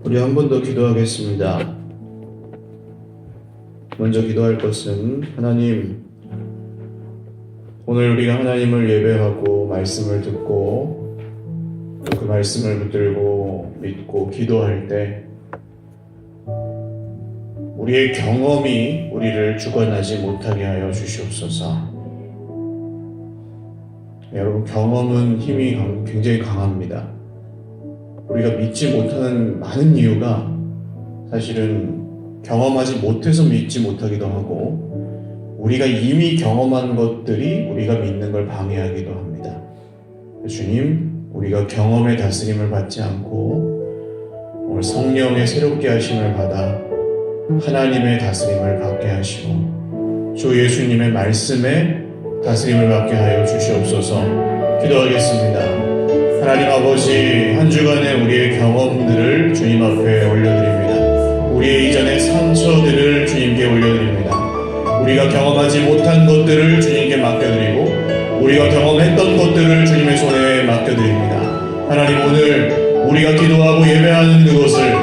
우리 한 번 더 기도하겠습니다. 먼저 기도할 것은 하나님, 오늘 우리가 하나님을 예배하고 말씀을 듣고 또 그 말씀을 붙들고 믿고 기도할 때 우리의 경험이 우리를 주관하지 못하게 하여 주시옵소서. 여러분, 경험은 힘이 굉장히 강합니다. 우리가 믿지 못하는 많은 이유가 사실은 경험하지 못해서 믿지 못하기도 하고 우리가 이미 경험한 것들이 우리가 믿는 걸 방해하기도 합니다. 주님, 우리가 경험의 다스림을 받지 않고 오늘 성령의 새롭게 하심을 받아 하나님의 다스림을 받게 하시고 주 예수님의 말씀에 다스림을 받게 하여 주시옵소서. 기도하겠습니다. 하나님 아버지, 한 주간의 우리의 경험들을 주님 앞에 올려드립니다. 우리의 이전의 상처들을 주님께 올려드립니다. 우리가 경험하지 못한 것들을 주님께 맡겨드리고 우리가 경험했던 것들을 주님의 손에 맡겨드립니다. 하나님, 오늘 우리가 기도하고 예배하는 그것을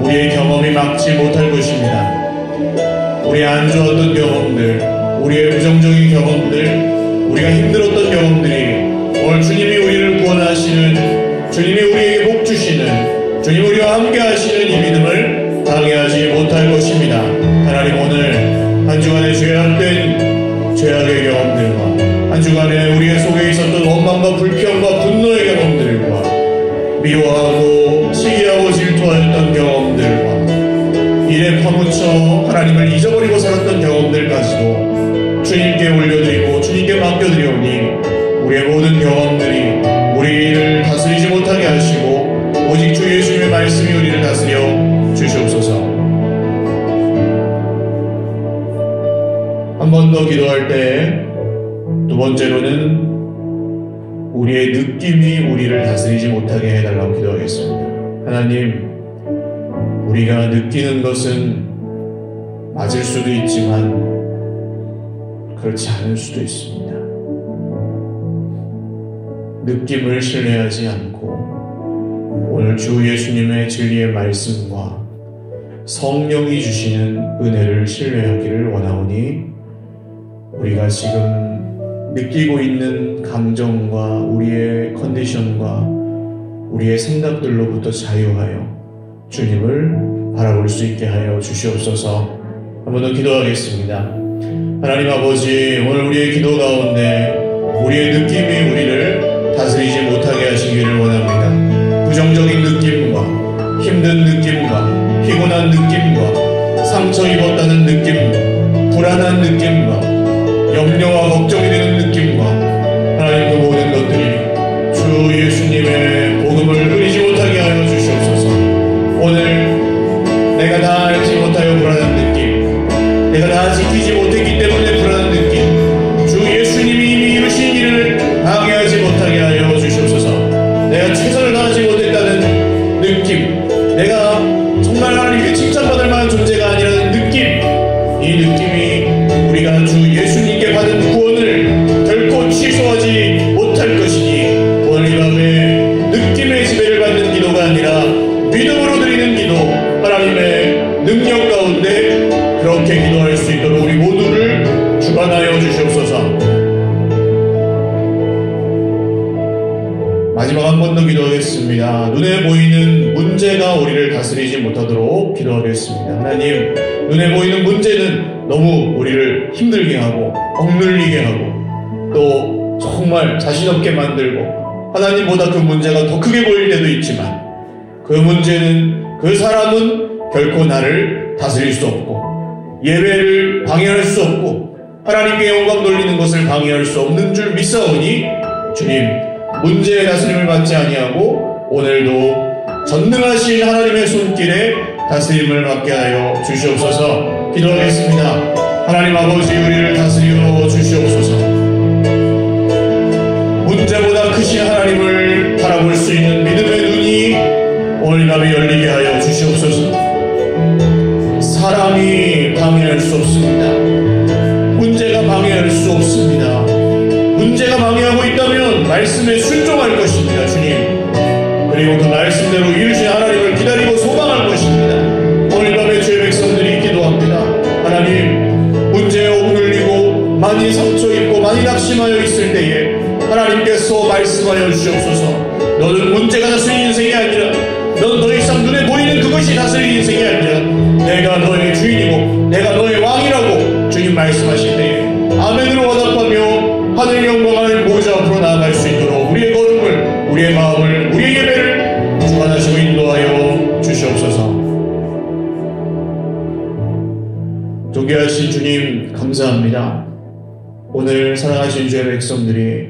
우리의 경험이 막지 못할 것입니다. 우리의 안 좋았던 경험들, 우리의 부정적인 경험들, 우리가 힘들었던 경험들이 오늘 주님이 우리를 구원하시는, 주님이 우리에게 복 주시는, 주님이 우리와 함께 하시는 이 믿음을 방해하지 못할 것입니다. 하나님, 오늘 한 주간의 죄악된 죄악의 경험들과 한 주간에 우리의 속에 있었던 원망과 불평과 분노의 경험들과 미워하고 시기하고 질투하였던 경험들과 일에 파묻혀 하나님을 잊어버리고 살았던 경험들까지도 주님께 올려드리고 주님께 맡겨드리오니 우리의 모든 경험들이 우리를 다스리지 못하게 하시고 오직 주 예수님의 말씀이 우리를 다스려 주시옵소서. 한 번 더 기도할 때 두 번째로는 우리의 느낌이 우리를 다스리지 못하게 해달라고 기도하겠습니다. 하나님, 우리가 느끼는 것은 맞을 수도 있지만 그렇지 않을 수도 있습니다. 느낌을 신뢰하지 않고 오늘 주 예수님의 진리의 말씀과 성령이 주시는 은혜를 신뢰하기를 원하오니 우리가 지금 느끼고 있는 감정과 우리의 컨디션과 우리의 생각들로부터 자유하여 주님을 바라볼 수 있게 하여 주시옵소서. 한 번 더 기도하겠습니다. 하나님 아버지, 오늘 우리의 기도 가운데 우리의 느낌이 우리를 다스리지 못하게 하시기를 원합니다. 부정적인 느낌과 힘든 느낌과 피곤한 느낌과 상처 입었다는 느낌, 불안한 느낌과 염려와 걱정이 되는 느낌과 하나님, 그 모든 것들이 주 예수님의 복음을 누리지 못하게 하여 주시옵소서. 오늘 내가 다 알지 못하여 불안한 느낌, 내가 다 지키지 못했기 때문에 불안한 느낌, 주 예수님이 이미 이루신 일을 방해하지 못하게 하여 주시옵소서. 내가 최선을 다하지 못했다는 느낌, 내가 정말 하나님께 칭찬받을 만한 존재가 아니라는 느낌, 이 느낌이 우리가 주 예수님께 받은 구원을 결코 취소하지 못할 것이니 오늘 이 밤에 느낌의 지배를 받는 기도가 아니라 믿음으로 드리는 기도, 하나님의 능력 가운데 그렇게 기도할 수 있도록 우리 모두를 주관하여 주시옵소서. 마지막 한 번 더 기도하겠습니다. 눈에 보이는 문제가 우리를 다스리지 못하도록 기도하겠습니다. 하나님, 눈에 보이는 문제는 너무 우리를 힘들게 하고 억눌리게 하고 또 정말 자신 없게 만들고 하나님보다 그 문제가 더 크게 보일 때도 있지만 그 문제는, 그 사람은 결코 나를 다스릴 수 없고 예배를 방해할 수 없고 하나님께 영광 돌리는 것을 방해할 수 없는 줄 믿사오니 주님, 문제의 다스림을 받지 아니하고 오늘도 전능하신 하나님의 손길에 다스림을 받게 하여 주시옵소서. 기도하겠습니다. 하나님 아버지, 우리를 다스려 주시옵소서. 문제보다 크신 하나님을 바라볼 수 있는 믿음의 눈이 오늘 밤에 열리게 하여 주시옵소서. 사람이 방해할 수 없습니다. 문제가 방해할 수 없습니다. 문제가 방해하고 있다면 말씀에 순종할 것입니다. 주님, 그리고 그 말씀대로 이루신 하나님을 기다리고 소망할 낙심하여 있을 때에 하나님께서 말씀하여 주시옵소서. 너는 문제가 다스린 인생이 아니라, 너는 더 이상 눈에 보이는 그것이 다스린 인생이 아니라 내가 너의 주인이고 내가 너의 왕이라고 주님 말씀하실 때에 아멘으로 화답하며 하늘 영광을 모자 앞으로 나아갈 수 있도록 우리의 걸음을, 우리의 마음을, 우리의 예배를 주관하시고 인도하여 주시옵소서. 존귀하신 주님 감사합니다. 오늘 사랑하신 주의 백성들이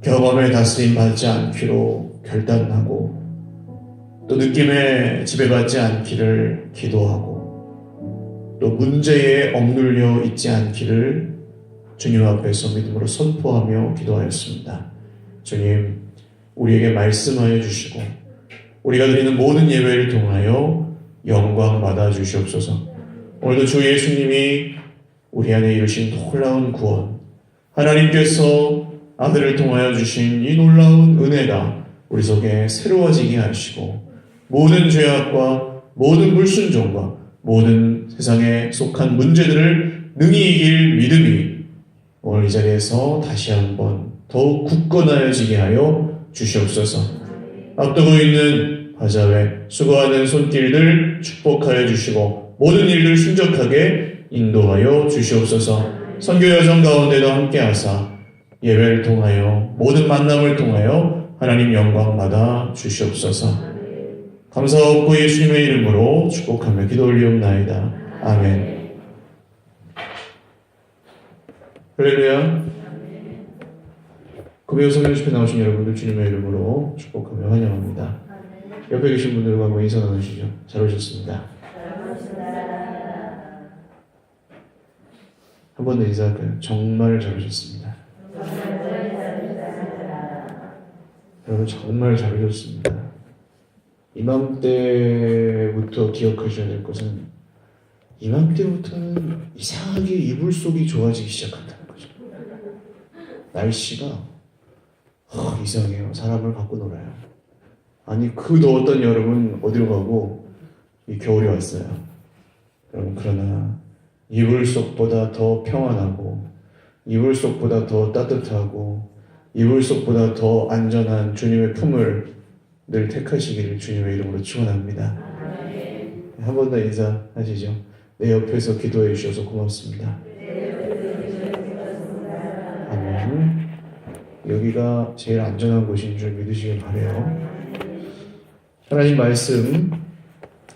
경험에 다스림 받지 않기로 결단하고 또 느낌에 지배받지 않기를 기도하고 또 문제에 억눌려 있지 않기를 주님 앞에서 믿음으로 선포하며 기도하였습니다. 주님, 우리에게 말씀하여 주시고 우리가 드리는 모든 예배를 통하여 영광 받아 주시옵소서. 오늘도 주 예수님이 우리 안에 이루신 놀라운 구원, 하나님께서 아들을 통하여 주신 이 놀라운 은혜가 우리 속에 새로워지게 하시고 모든 죄악과 모든 불순종과 모든 세상에 속한 문제들을 능히 이길 믿음이 오늘 이 자리에서 다시 한번 더욱 굳건하여지게 하여 주시옵소서. 앞두고 있는 바자회 수고하는 손길들 축복하여 주시고 모든 일들 순적하게 인도하여 주시옵소서. 선교 여정 가운데도 함께 하사 예배를 통하여 모든 만남을 통하여 하나님 영광 받아 주시옵소서. 감사하옵고 예수님의 이름으로 축복하며 기도 올리옵나이다. 아멘. 할렐루야. 금요 성령 집회 나오신 여러분들 주님의 이름으로 축복하며 환영합니다. 옆에 계신 분들과 한번 인사 나누시죠. 잘 오셨습니다. 한 번 더 인사할까요? 정말 잘 오셨습니다. 여러분 정말 잘 오셨습니다. 이맘때부터 기억하셔야 될 것은 이맘때부터는 이상하게 이불 속이 좋아지기 시작한다는 거죠. 날씨가 이상해요. 사람을 갖고 놀아요. 아니 그 더웠던 여름은 어디로 가고 이 겨울이 왔어요. 여러분 그러나 이불 속보다 더 평안하고 이불 속보다 더 따뜻하고 이불 속보다 더 안전한 주님의 품을 늘 택하시기를 주님의 이름으로 축원합니다. 한 번 더 인사하시죠. 내 옆에서 기도해 주셔서 고맙습니다. 아멘. 여기가 제일 안전한 곳인 줄 믿으시길 바라요. 하나님 말씀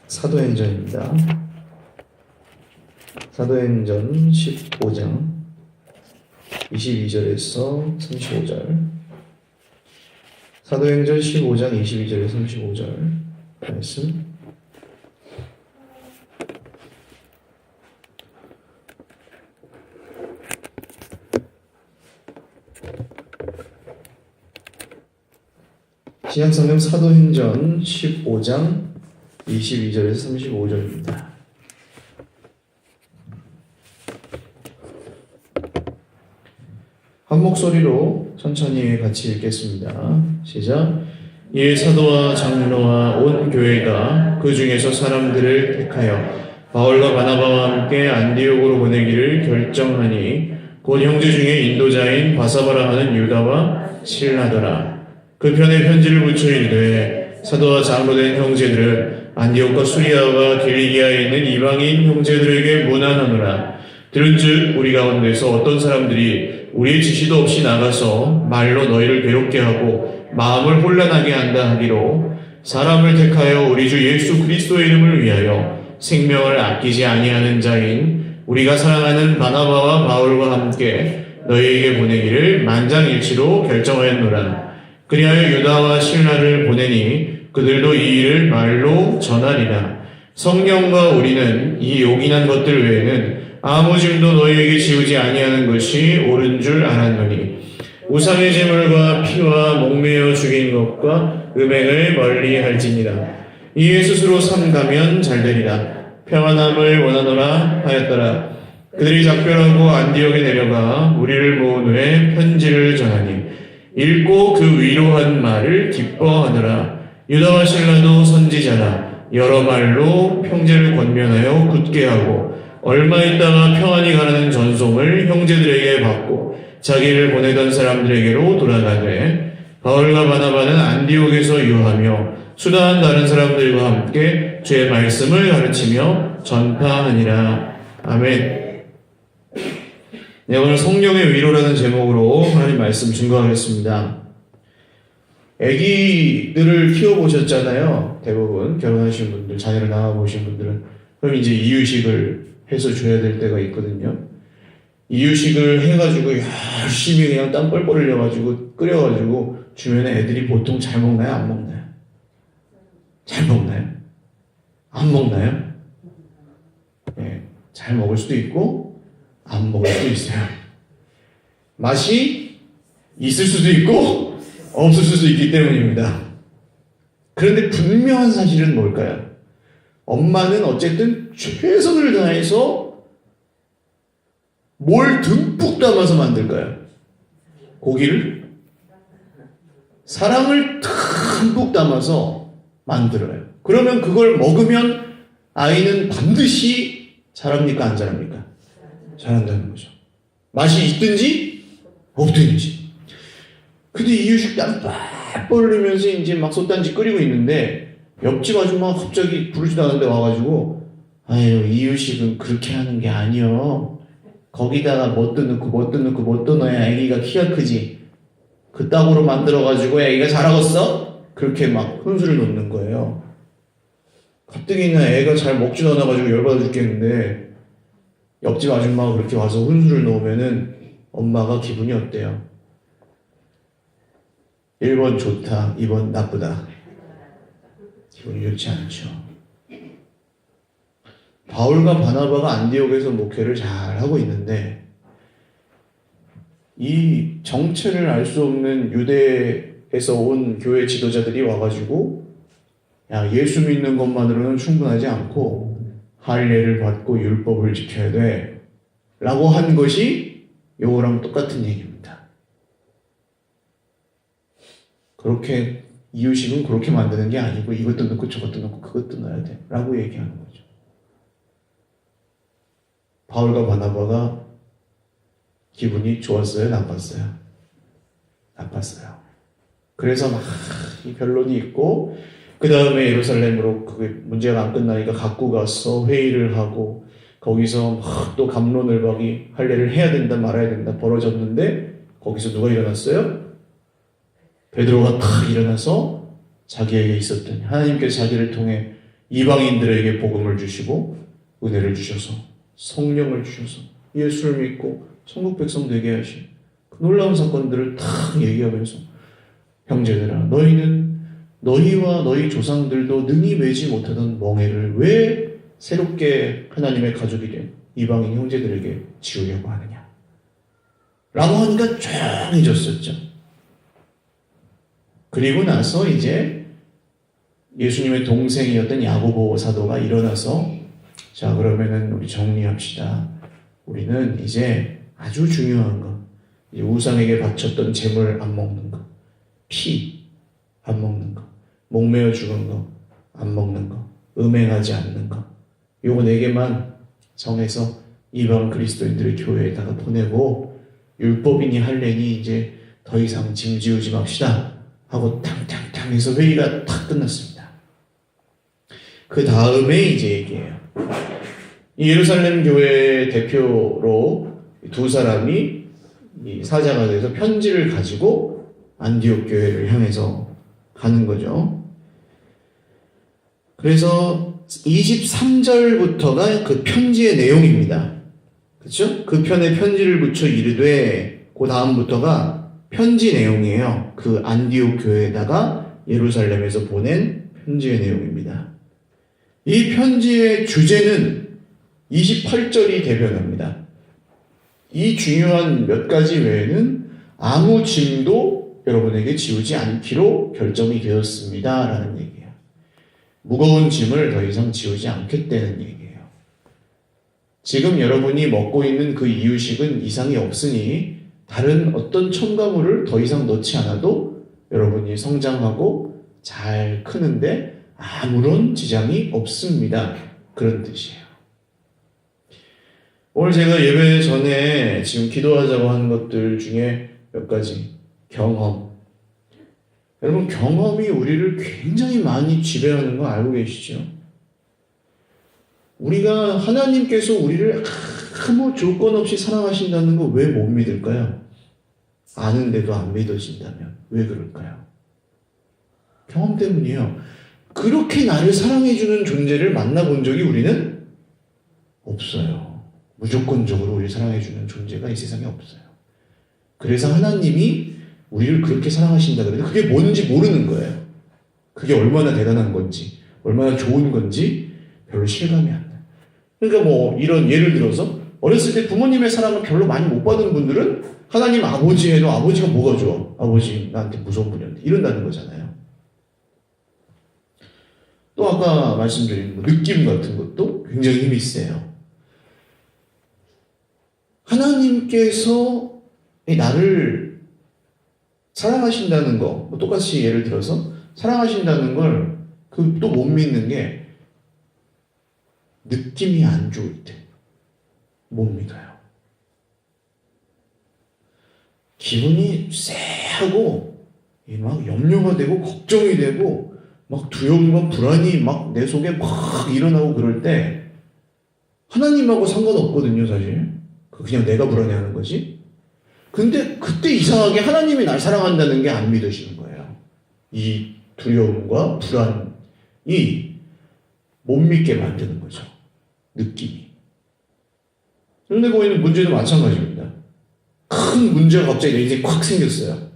사도행전입니다. 사도행전 15장 22절에서 35절. 사도행전 15장 22절에서 35절 말씀. 신약성경 사도행전 15장 22절에서 35절입니다. 한 목소리로 천천히 같이 읽겠습니다. 시작. 이에 사도와 장로와 온 교회가 그 중에서 사람들을 택하여 바울과 바나바와 함께 안디옥으로 보내기를 결정하니 곧 형제 중에 인도자인 바사바라 하는 유다와 실라더라. 그 편에 편지를 붙여 이르되 사도와 장로된 형제들은 안디옥과 수리아와 길리기아에 있는 이방인 형제들에게 문안하노라. 들은즉 우리 가운데서 어떤 사람들이 우리의 지시도 없이 나가서 말로 너희를 괴롭게 하고 마음을 혼란하게 한다 하기로 사람을 택하여 우리 주 예수 그리스도의 이름을 위하여 생명을 아끼지 아니하는 자인 우리가 사랑하는 바나바와 바울과 함께 너희에게 보내기를 만장일치로 결정하였노라. 그리하여 유다와 실라를 보내니 그들도 이 일을 말로 전하리라. 성령과 우리는 이 요긴한 것들 외에는 아무 짐도 너희에게 지우지 아니하는 것이 옳은 줄 알았노니 우상의 제물과 피와 목매어 죽인 것과 음행을 멀리할지니라. 이에 스스로 삼가면 잘되리라. 평안함을 원하노라 하였더라. 그들이 작별하고 안디옥에 내려가 우리를 모은 후에 편지를 전하니 읽고 그 위로한 말을 기뻐하더라. 유다와 실라도 선지자라. 여러 말로 형제를 권면하여 굳게 하고 얼마 있다가 평안히 가라는 전송을 형제들에게 받고 자기를 보내던 사람들에게로 돌아가되 바울과 바나바는 안디옥에서 유하며 수다한 다른 사람들과 함께 주의 말씀을 가르치며 전파하니라. 아멘. 네, 오늘 성령의 위로라는 제목으로 하나님 말씀 증거하겠습니다. 아기들을 키워보셨잖아요. 대부분 결혼하신 분들, 자녀를 낳아보신 분들은. 그럼 이제 이유식을 해서 줘야 될 때가 있거든요. 이유식을 해가지고 열심히 그냥 땀 뻘뻘 흘려가지고 끓여가지고 주면 애들이 보통 잘 먹나요? 안 먹나요? 잘 먹나요? 안 먹나요? 네, 잘 먹을 수도 있고 안 먹을 수도 있어요. 맛이 있을 수도 있고 없을 수도 있기 때문입니다. 그런데 분명한 사실은 뭘까요? 엄마는 어쨌든 최선을 다해서 뭘 듬뿍 담아서 만들까요? 고기를? 사랑을 듬뿍 담아서 만들어요. 그러면 그걸 먹으면 아이는 반드시 잘합니까? 안 잘합니까? 잘한다는 거죠. 맛이 있든지 없든지. 근데 이유식 땀 뻘뻘 흘리면서 이제 막 솥단지 끓이고 있는데 옆집 아줌마가 갑자기 부르지도 않은데 와가지고 아유 이유식은 그렇게 하는 게 아니요. 거기다가 뭣도 넣고 넣어야 애기가 키가 크지. 그따구로 만들어가지고 애기가 자라겠어? 그렇게 막 혼수를 놓는 거예요. 가뜩이나 애가 잘 먹지도 않아가지고 열받아 죽겠는데 옆집 아줌마가 그렇게 와서 혼수를 놓으면은 엄마가 기분이 어때요? 1번 좋다, 2번 나쁘다. 기분이 좋지 않죠. 바울과 바나바가 안디옥에서 목회를 잘 하고 있는데 이 정체를 알 수 없는 유대에서 온 교회 지도자들이 와가지고 야 예수 믿는 것만으로는 충분하지 않고 할례를 받고 율법을 지켜야 돼 라고 한 것이 요거랑 똑같은 얘기입니다. 그렇게 이유식은 그렇게 만드는 게 아니고 이것도 넣고 저것도 넣고 그것도 넣어야 돼 라고 얘기하는 거죠. 바울과 바나바가 기분이 좋았어요? 나빴어요? 나빴어요. 그래서 막 이 변론이 있고 그 다음에 예루살렘으로 그게 문제가 안 끝나니까 갖고 가서 회의를 하고 거기서 막 또 갑론을박이 할례를 해야 된다 말아야 된다 벌어졌는데 거기서 누가 일어났어요? 베드로가 탁 일어나서 자기에게 있었던 하나님께서 자기를 통해 이방인들에게 복음을 주시고 은혜를 주셔서 성령을 주셔서 예수를 믿고 천국 백성 되게 하신 그 놀라운 사건들을 탁 얘기하면서 형제들아 너희는 너희와 너희 조상들도 능히 매지 못하던 멍에를 왜 새롭게 하나님의 가족이 된 이방인 형제들에게 지우려고 하느냐 라고 하니까 조용해졌었죠. 그리고 나서 이제 예수님의 동생이었던 야고보 사도가 일어나서 자 그러면은 우리 정리합시다. 우리는 이제 아주 중요한 거 우상에게 바쳤던 재물 안 먹는 거 피 안 먹는 거 목매어 죽은 거 안 먹는 거 음행하지 않는 거 요거 4개만 정해서 이방 그리스도인들의 교회에다가 보내고 율법이니 할례니 이제 더 이상 짐지우지 맙시다 하고 탕탕탕 해서 회의가 탁 끝났습니다. 그 다음에 이제 얘기해요. 이 예루살렘 교회 대표로 두 사람이 이 사자가 돼서 편지를 가지고 안디옥 교회를 향해서 가는 거죠. 그래서 23절부터가 그 편지의 내용입니다. 그렇죠? 그 편에 편지를 붙여 이르되 그 다음부터가 편지 내용이에요. 그 안디옥 교회에다가 예루살렘에서 보낸 편지의 내용입니다. 이 편지의 주제는 28절이 대변합니다. 이 중요한 몇 가지 외에는 아무 짐도 여러분에게 지우지 않기로 결정이 되었습니다. 라는 얘기예요. 무거운 짐을 더 이상 지우지 않겠다는 얘기예요. 지금 여러분이 먹고 있는 그 이유식은 이상이 없으니 다른 어떤 첨가물을 더 이상 넣지 않아도 여러분이 성장하고 잘 크는데 아무런 지장이 없습니다. 그런 뜻이에요. 오늘 제가 예배 전에 지금 기도하자고 하는 것들 중에 몇 가지. 경험. 여러분, 경험이 우리를 굉장히 많이 지배하는 거 알고 계시죠? 우리가 하나님께서 우리를 아무 조건 없이 사랑하신다는 거 왜 못 믿을까요? 아는데도 안 믿어진다면 왜 그럴까요? 경험 때문이에요. 그렇게 나를 사랑해주는 존재를 만나본 적이 우리는 없어요. 무조건적으로 우리를 사랑해주는 존재가 이 세상에 없어요. 그래서 하나님이 우리를 그렇게 사랑하신다 그러는데 그게 뭔지 모르는 거예요. 그게 얼마나 대단한 건지, 얼마나 좋은 건지 별로 실감이 안 나요. 그러니까 뭐 이런 예를 들어서 어렸을 때 부모님의 사랑을 별로 많이 못 받은 분들은 하나님 아버지 해도 아버지가 뭐가 좋아? 아버지 나한테 무서운 분이었는데 이런다는 거잖아요. 또 아까 말씀드린 뭐 느낌 같은 것도 굉장히 힘이 세요. 하나님께서 나를 사랑하신다는 거, 뭐 똑같이 예를 들어서 사랑하신다는 걸 또 못 믿는 게 느낌이 안 좋을 때 못 믿어요. 기분이 쎄하고 막 염려가 되고 걱정이 되고 막 두려움과 불안이 막 내 속에 막 일어나고 그럴 때 하나님하고 상관없거든요, 사실. 그냥 내가 불안해하는 거지. 근데 그때 이상하게 하나님이 날 사랑한다는 게 안 믿어지는 거예요. 이 두려움과 불안이 못 믿게 만드는 거죠. 느낌이. 그런데 거기는 문제도 마찬가지입니다. 큰 문제가 갑자기 내 인생에 콱 생겼어요.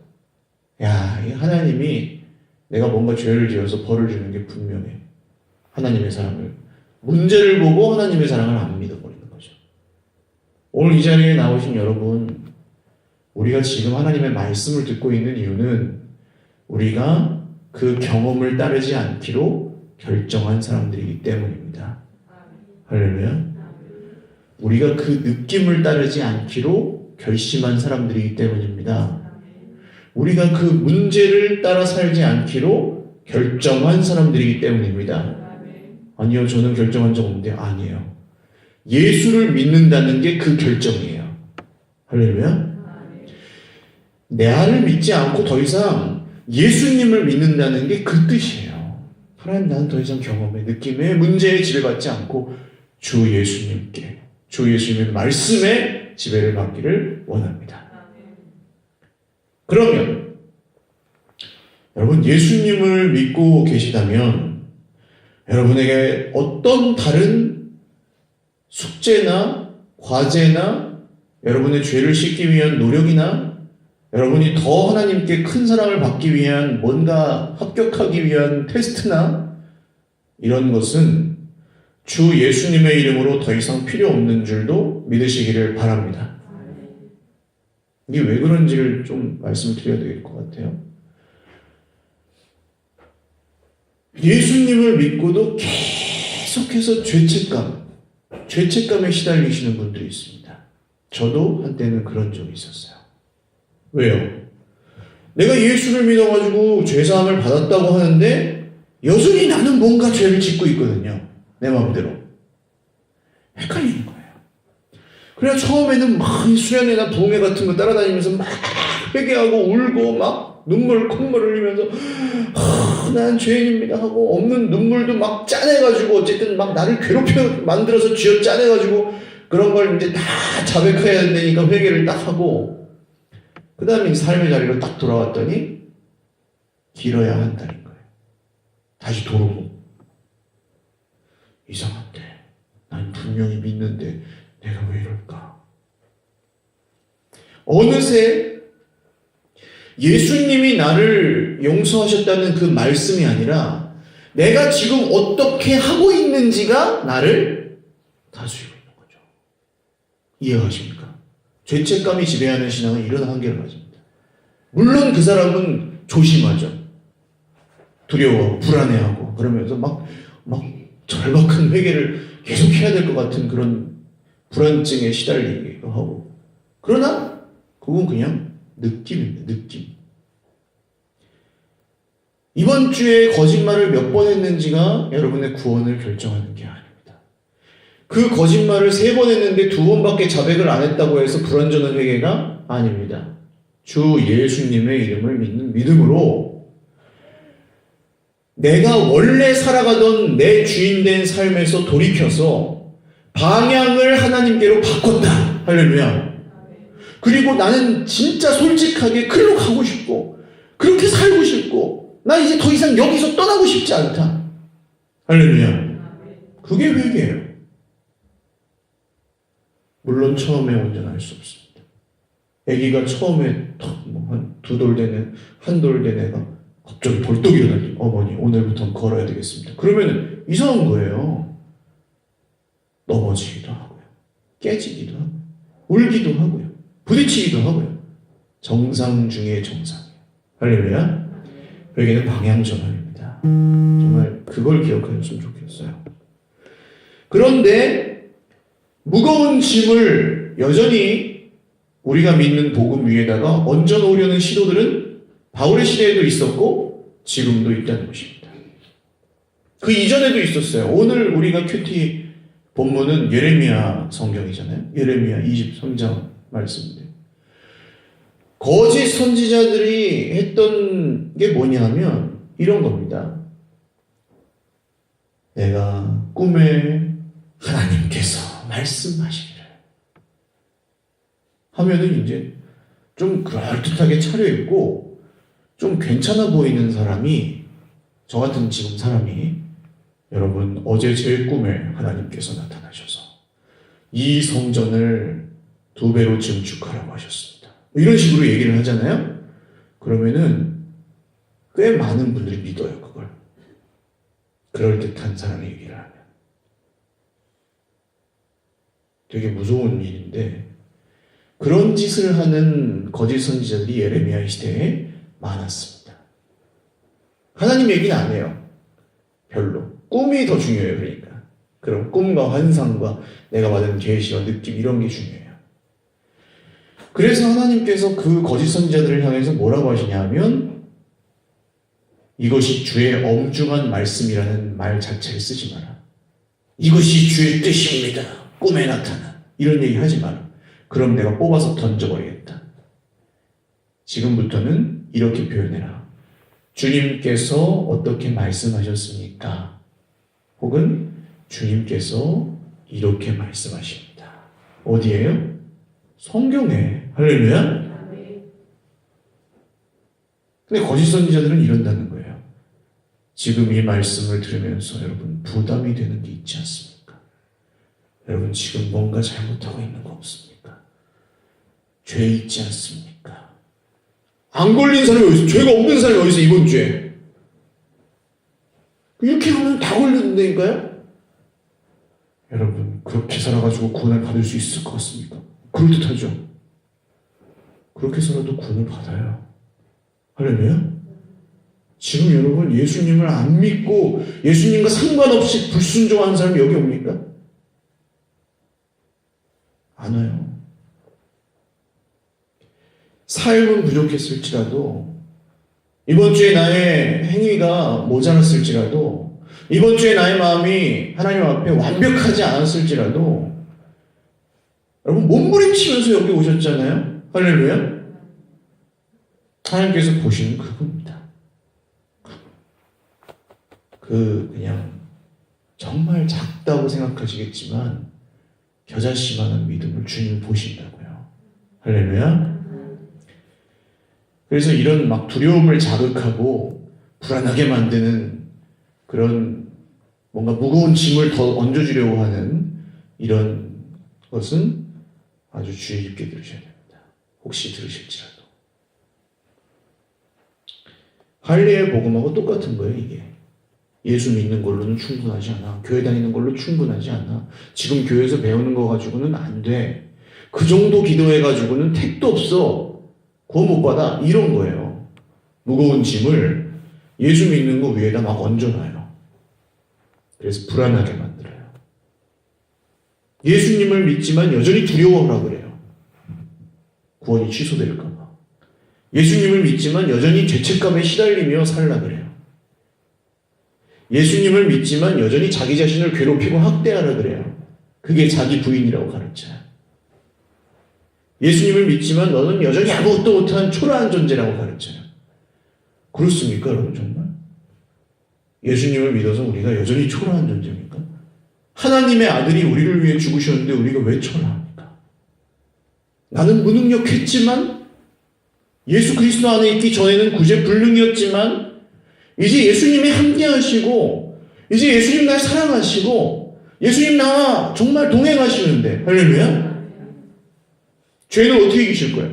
야, 이 하나님이 내가 뭔가 죄를 지어서 벌을 주는 게 분명해. 하나님의 사랑을. 문제를 보고 하나님의 사랑을 안 믿어버리는 거죠. 오늘 이 자리에 나오신 여러분, 우리가 지금 하나님의 말씀을 듣고 있는 이유는 우리가 그 경험을 따르지 않기로 결정한 사람들이기 때문입니다. 할렐루야. 우리가 그 느낌을 따르지 않기로 결심한 사람들이기 때문입니다. 우리가 그 문제를 따라 살지 않기로 결정한 사람들이기 때문입니다. 아니요, 저는 결정한 적 없는데 아니에요. 예수를 믿는다는 게 그 결정이에요. 할렐루야. 나를 믿지 않고 더 이상 예수님을 믿는다는 게 그 뜻이에요. 하나님, 나는 더 이상 경험에, 느낌에, 문제에 지배받지 않고 주 예수님께, 주 예수님의 말씀에 지배를 받기를 원합니다. 그러면 여러분, 예수님을 믿고 계시다면 여러분에게 어떤 다른 숙제나 과제나 여러분의 죄를 씻기 위한 노력이나 여러분이 더 하나님께 큰 사랑을 받기 위한 뭔가 합격하기 위한 테스트나 이런 것은 주 예수님의 이름으로 더 이상 필요 없는 줄도 믿으시기를 바랍니다. 이게 왜 그런지를 좀 말씀을 드려야 될 것 같아요. 예수님을 믿고도 계속해서 죄책감에 시달리시는 분들이 있습니다. 저도 한때는 그런 적이 있었어요. 왜요? 내가 예수를 믿어가지고 죄사함을 받았다고 하는데 여전히 나는 뭔가 죄를 짓고 있거든요. 내 마음대로. 헷갈리는 거예요. 그래야 처음에는 막 수련회나 부흥회 같은 거 따라다니면서 막 회개하고 울고 막 콧물 흘리면서 난 죄인입니다 하고 없는 눈물도 막 짜내가지고 어쨌든 막 나를 괴롭혀 만들어서 쥐어 짜내가지고 그런 걸 이제 다 자백해야 되니까 회개를 딱 하고 그 다음에 삶의 자리로 딱 돌아왔더니 길어야 한다는 거예요. 다시 도루묵. 이상한데 난 분명히 믿는데 내가 왜 이럴까? 어느새 예수님이 나를 용서하셨다는 그 말씀이 아니라 내가 지금 어떻게 하고 있는지가 나를 다스리고 있는 거죠. 이해하십니까? 죄책감이 지배하는 신앙은 이런 한계를 가집니다. 물론 그 사람은 조심하죠. 두려워하고 불안해하고 그러면서 막 절박한 회개를 계속 해야 될 것 같은 그런 불안증에 시달리기도 하고. 그러나 그건 그냥 느낌입니다. 느낌. 이번 주에 거짓말을 몇 번 했는지가 여러분의 구원을 결정하는 게 아닙니다. 그 거짓말을 3번 했는데 2번밖에 자백을 안 했다고 해서 불완전한 회개가 아닙니다. 주 예수님의 이름을 믿는 믿음으로 내가 원래 살아가던 내 주인된 삶에서 돌이켜서 방향을 하나님께로 바꿨다. 할렐루야. 그리고 나는 진짜 솔직하게 글로 가고 싶고 그렇게 살고 싶고 나 이제 더 이상 여기서 떠나고 싶지 않다. 할렐루야. 그게 회개예요. 물론 처음에 온전할 수 없습니다. 아기가 처음에 한 2돌 된 애, 1돌 된 애가 갑자기 벌떡 일어나니 어머니 오늘부터는 걸어야 되겠습니다. 그러면 이상한 거예요. 넘어지기도 하고요. 깨지기도 하고요. 울기도 하고요. 부딪히기도 하고요. 정상 중에 정상이에요. 할렐루야. 회개는 방향 전환입니다. 정말 그걸 기억하셨으면 좋겠어요. 그런데 무거운 짐을 여전히 우리가 믿는 복음 위에다가 얹어놓으려는 시도들은 바울의 시대에도 있었고 지금도 있다는 것입니다. 그 이전에도 있었어요. 오늘 우리가 큐티 본문은 예레미야 성경이잖아요. 예레미야 23장 말씀인데 거짓 선지자들이 했던 게 뭐냐면 이런 겁니다. 내가 꿈에 하나님께서 말씀하시기를 하면은 이제 좀 그럴듯하게 차려입고 좀 괜찮아 보이는 사람이 저 같은 지금 사람이 여러분 어제 제 꿈에 하나님께서 나타나셔서 이 성전을 2배로 증축하라고 하셨습니다. 이런 식으로 얘기를 하잖아요. 그러면은 꽤 많은 분들이 믿어요. 그걸. 그럴듯한 사람의 얘기를 하면. 되게 무서운 일인데 그런 짓을 하는 거짓 선지자들이 예레미야 시대에 많았습니다. 하나님 얘기는 안 해요. 별로. 꿈이 더 중요해요. 그러니까. 그럼 꿈과 환상과 내가 받은 계시와 느낌 이런 게 중요해요. 그래서 하나님께서 그 거짓 선지자들을 향해서 뭐라고 하시냐면 이것이 주의 엄중한 말씀이라는 말 자체를 쓰지 마라. 이것이 주의 뜻입니다. 꿈에 나타나. 이런 얘기 하지 마라. 그럼 내가 뽑아서 던져버리겠다. 지금부터는 이렇게 표현해라. 주님께서 어떻게 말씀하셨습니까? 혹은 주님께서 이렇게 말씀하십니다. 어디에요? 성경에. 할렐루야? 근데 거짓 선지자들은 이런다는 거예요. 지금 이 말씀을 들으면서 여러분 부담이 되는 게 있지 않습니까? 여러분 지금 뭔가 잘못하고 있는 거 없습니까? 죄 있지 않습니까? 안 걸린 사람이 어디 있어? 죄가 없는 사람이 어디 있어? 이번 주에 이렇게 하면 다 걸린다니까요? 여러분 그렇게 살아가지고 구원을 받을 수 있을 것 같습니까? 그럴듯하죠? 그렇게 살아도 구원을 받아요. 할렐루야? 지금 여러분 예수님을 안 믿고 예수님과 상관없이 불순종하는 사람이 여기 옵니까? 안 와요. 삶은 부족했을지라도 이번 주에 나의 행위가 모자랐을지라도 이번 주에 나의 마음이 하나님 앞에 완벽하지 않았을지라도 여러분 몸부림치면서 여기 오셨잖아요. 할렐루야. 하나님께서 보시는 그겁니다. 그냥 정말 작다고 생각하시겠지만 겨자씨만한 믿음을 주님 보신다고요. 할렐루야. 그래서 이런 막 두려움을 자극하고 불안하게 만드는 그런 뭔가 무거운 짐을 더 얹어주려고 하는 이런 것은 아주 주의 깊게 들으셔야 됩니다. 혹시 들으실지라도. 할례의 복음하고 똑같은 거예요, 이게. 예수 믿는 걸로는 충분하지 않아. 교회 다니는 걸로 충분하지 않아. 지금 교회에서 배우는 거 가지고는 안 돼. 그 정도 기도해가지고는 택도 없어. 구원 못 받아. 이런 거예요. 무거운 짐을 예수 믿는 거 위에다 막 얹어놔요. 그래서 불안하게 만들어요. 예수님을 믿지만 여전히 두려워하라 그래요. 구원이 취소될까 봐. 예수님을 믿지만 여전히 죄책감에 시달리며 살라 그래요. 예수님을 믿지만 여전히 자기 자신을 괴롭히고 학대하라 그래요. 그게 자기 부인이라고 가르쳐요. 예수님을 믿지만 너는 여전히 아무것도 못한 초라한 존재라고 가르쳐요. 그렇습니까, 여러분 정말? 예수님을 믿어서 우리가 여전히 초라한 존재입니까? 하나님의 아들이 우리를 위해 죽으셨는데 우리가 왜 초라합니까? 나는 무능력했지만 예수 그리스도 안에 있기 전에는 구제불능이었지만 이제 예수님이 함께 하시고 이제 예수님 날 사랑하시고 예수님 나와 정말 동행하시는데 할렐루야? 죄는 어떻게 이기실 거예요?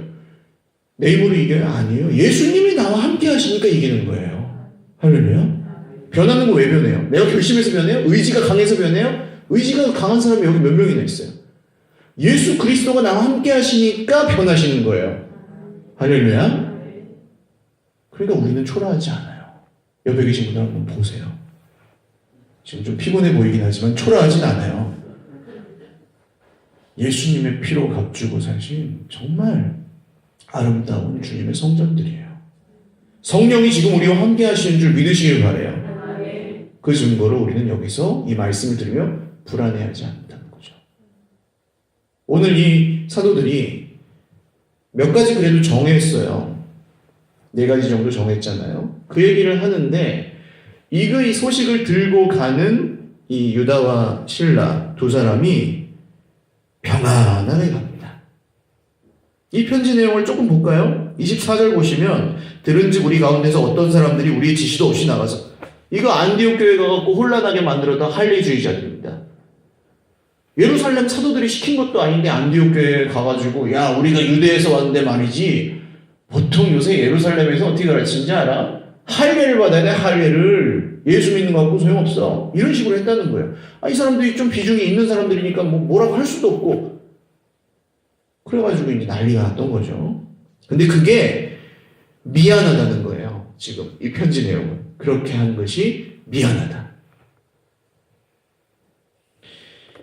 내 힘으로 이겨요? 아니에요. 예수님이 나와 함께 하시니까 이기는 거예요. 할렐루야? 변하는 거 왜 변해요? 내가 결심해서 변해요? 의지가 강해서 변해요? 의지가 강한 사람이 여기 몇 명이나 있어요? 예수 그리스도가 나와 함께 하시니까 변하시는 거예요. 할렐루야? 그러니까 우리는 초라하지 않아요. 옆에 계신 분들 한번 보세요. 지금 좀 피곤해 보이긴 하지만 초라하진 않아요. 예수님의 피로 값주고 사신 정말 아름다운 주님의 성전들이에요. 성령이 지금 우리와 함께 하시는 줄 믿으시길 바라요. 그 증거로 우리는 여기서 이 말씀을 들으며 불안해하지 않는다는 거죠. 오늘 이 사도들이 몇 가지 그래도 정했어요. 4가지 정도 정했잖아요. 그 얘기를 하는데 이 소식을 들고 가는 이 유다와 실라 두 사람이 평안하게 갑니다. 이 편지 내용을 조금 볼까요? 24절 보시면 들은즉 우리 가운데서 어떤 사람들이 우리의 지시도 없이 나가서 이거 안디옥 교회 가갖고 혼란하게 만들었던 할례주의자들입니다. 예루살렘 사도들이 시킨 것도 아닌데 안디옥 교회에 가가지고 야 우리가 유대에서 왔는데 말이지 보통 요새 예루살렘에서 어떻게 가르치는지 알아? 할례를 받아야 돼. 할례를. 예수 믿는 거 갖고 소용없어. 이런 식으로 했다는 거예요. 이 사람들이 좀 비중이 있는 사람들이니까 뭐라고 할 수도 없고 그래가지고 이제 난리가 났던 거죠. 근데 그게 미안하다는 거예요. 지금 이 편지 내용은. 그렇게 한 것이 미안하다.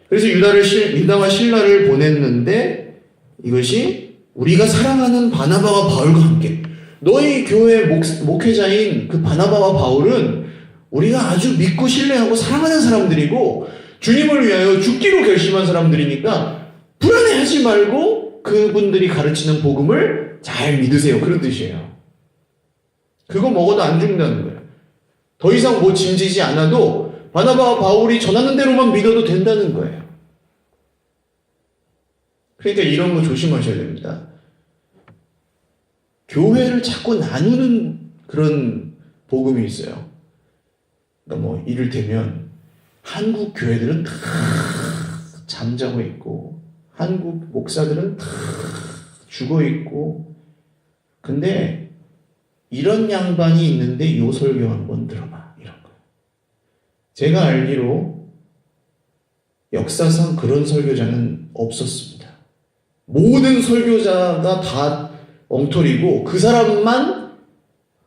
그래서 유다와 실라를 보냈는데 이것이 우리가 사랑하는 바나바와 바울과 함께 너희 교회 목회자인 그 바나바와 바울은 우리가 아주 믿고 신뢰하고 사랑하는 사람들이고 주님을 위하여 죽기로 결심한 사람들이니까 불안해하지 말고 그분들이 가르치는 복음을 잘 믿으세요. 그런 뜻이에요. 그거 먹어도 안 죽는다는 거예요. 더 이상 뭐 짐지지 않아도 바나바와 바울이 전하는 대로만 믿어도 된다는 거예요. 그러니까 이런 거 조심하셔야 됩니다. 교회를 자꾸 나누는 그런 복음이 있어요. 그러니까 뭐 이를테면 한국 교회들은 다 잠자고 있고 한국 목사들은 다 죽어 있고 근데 이런 양반이 있는데 요 설교 한번 들어봐. 이런 거. 제가 알기로 역사상 그런 설교자는 없었습니다. 모든 설교자가 다 엉터리고 그 사람만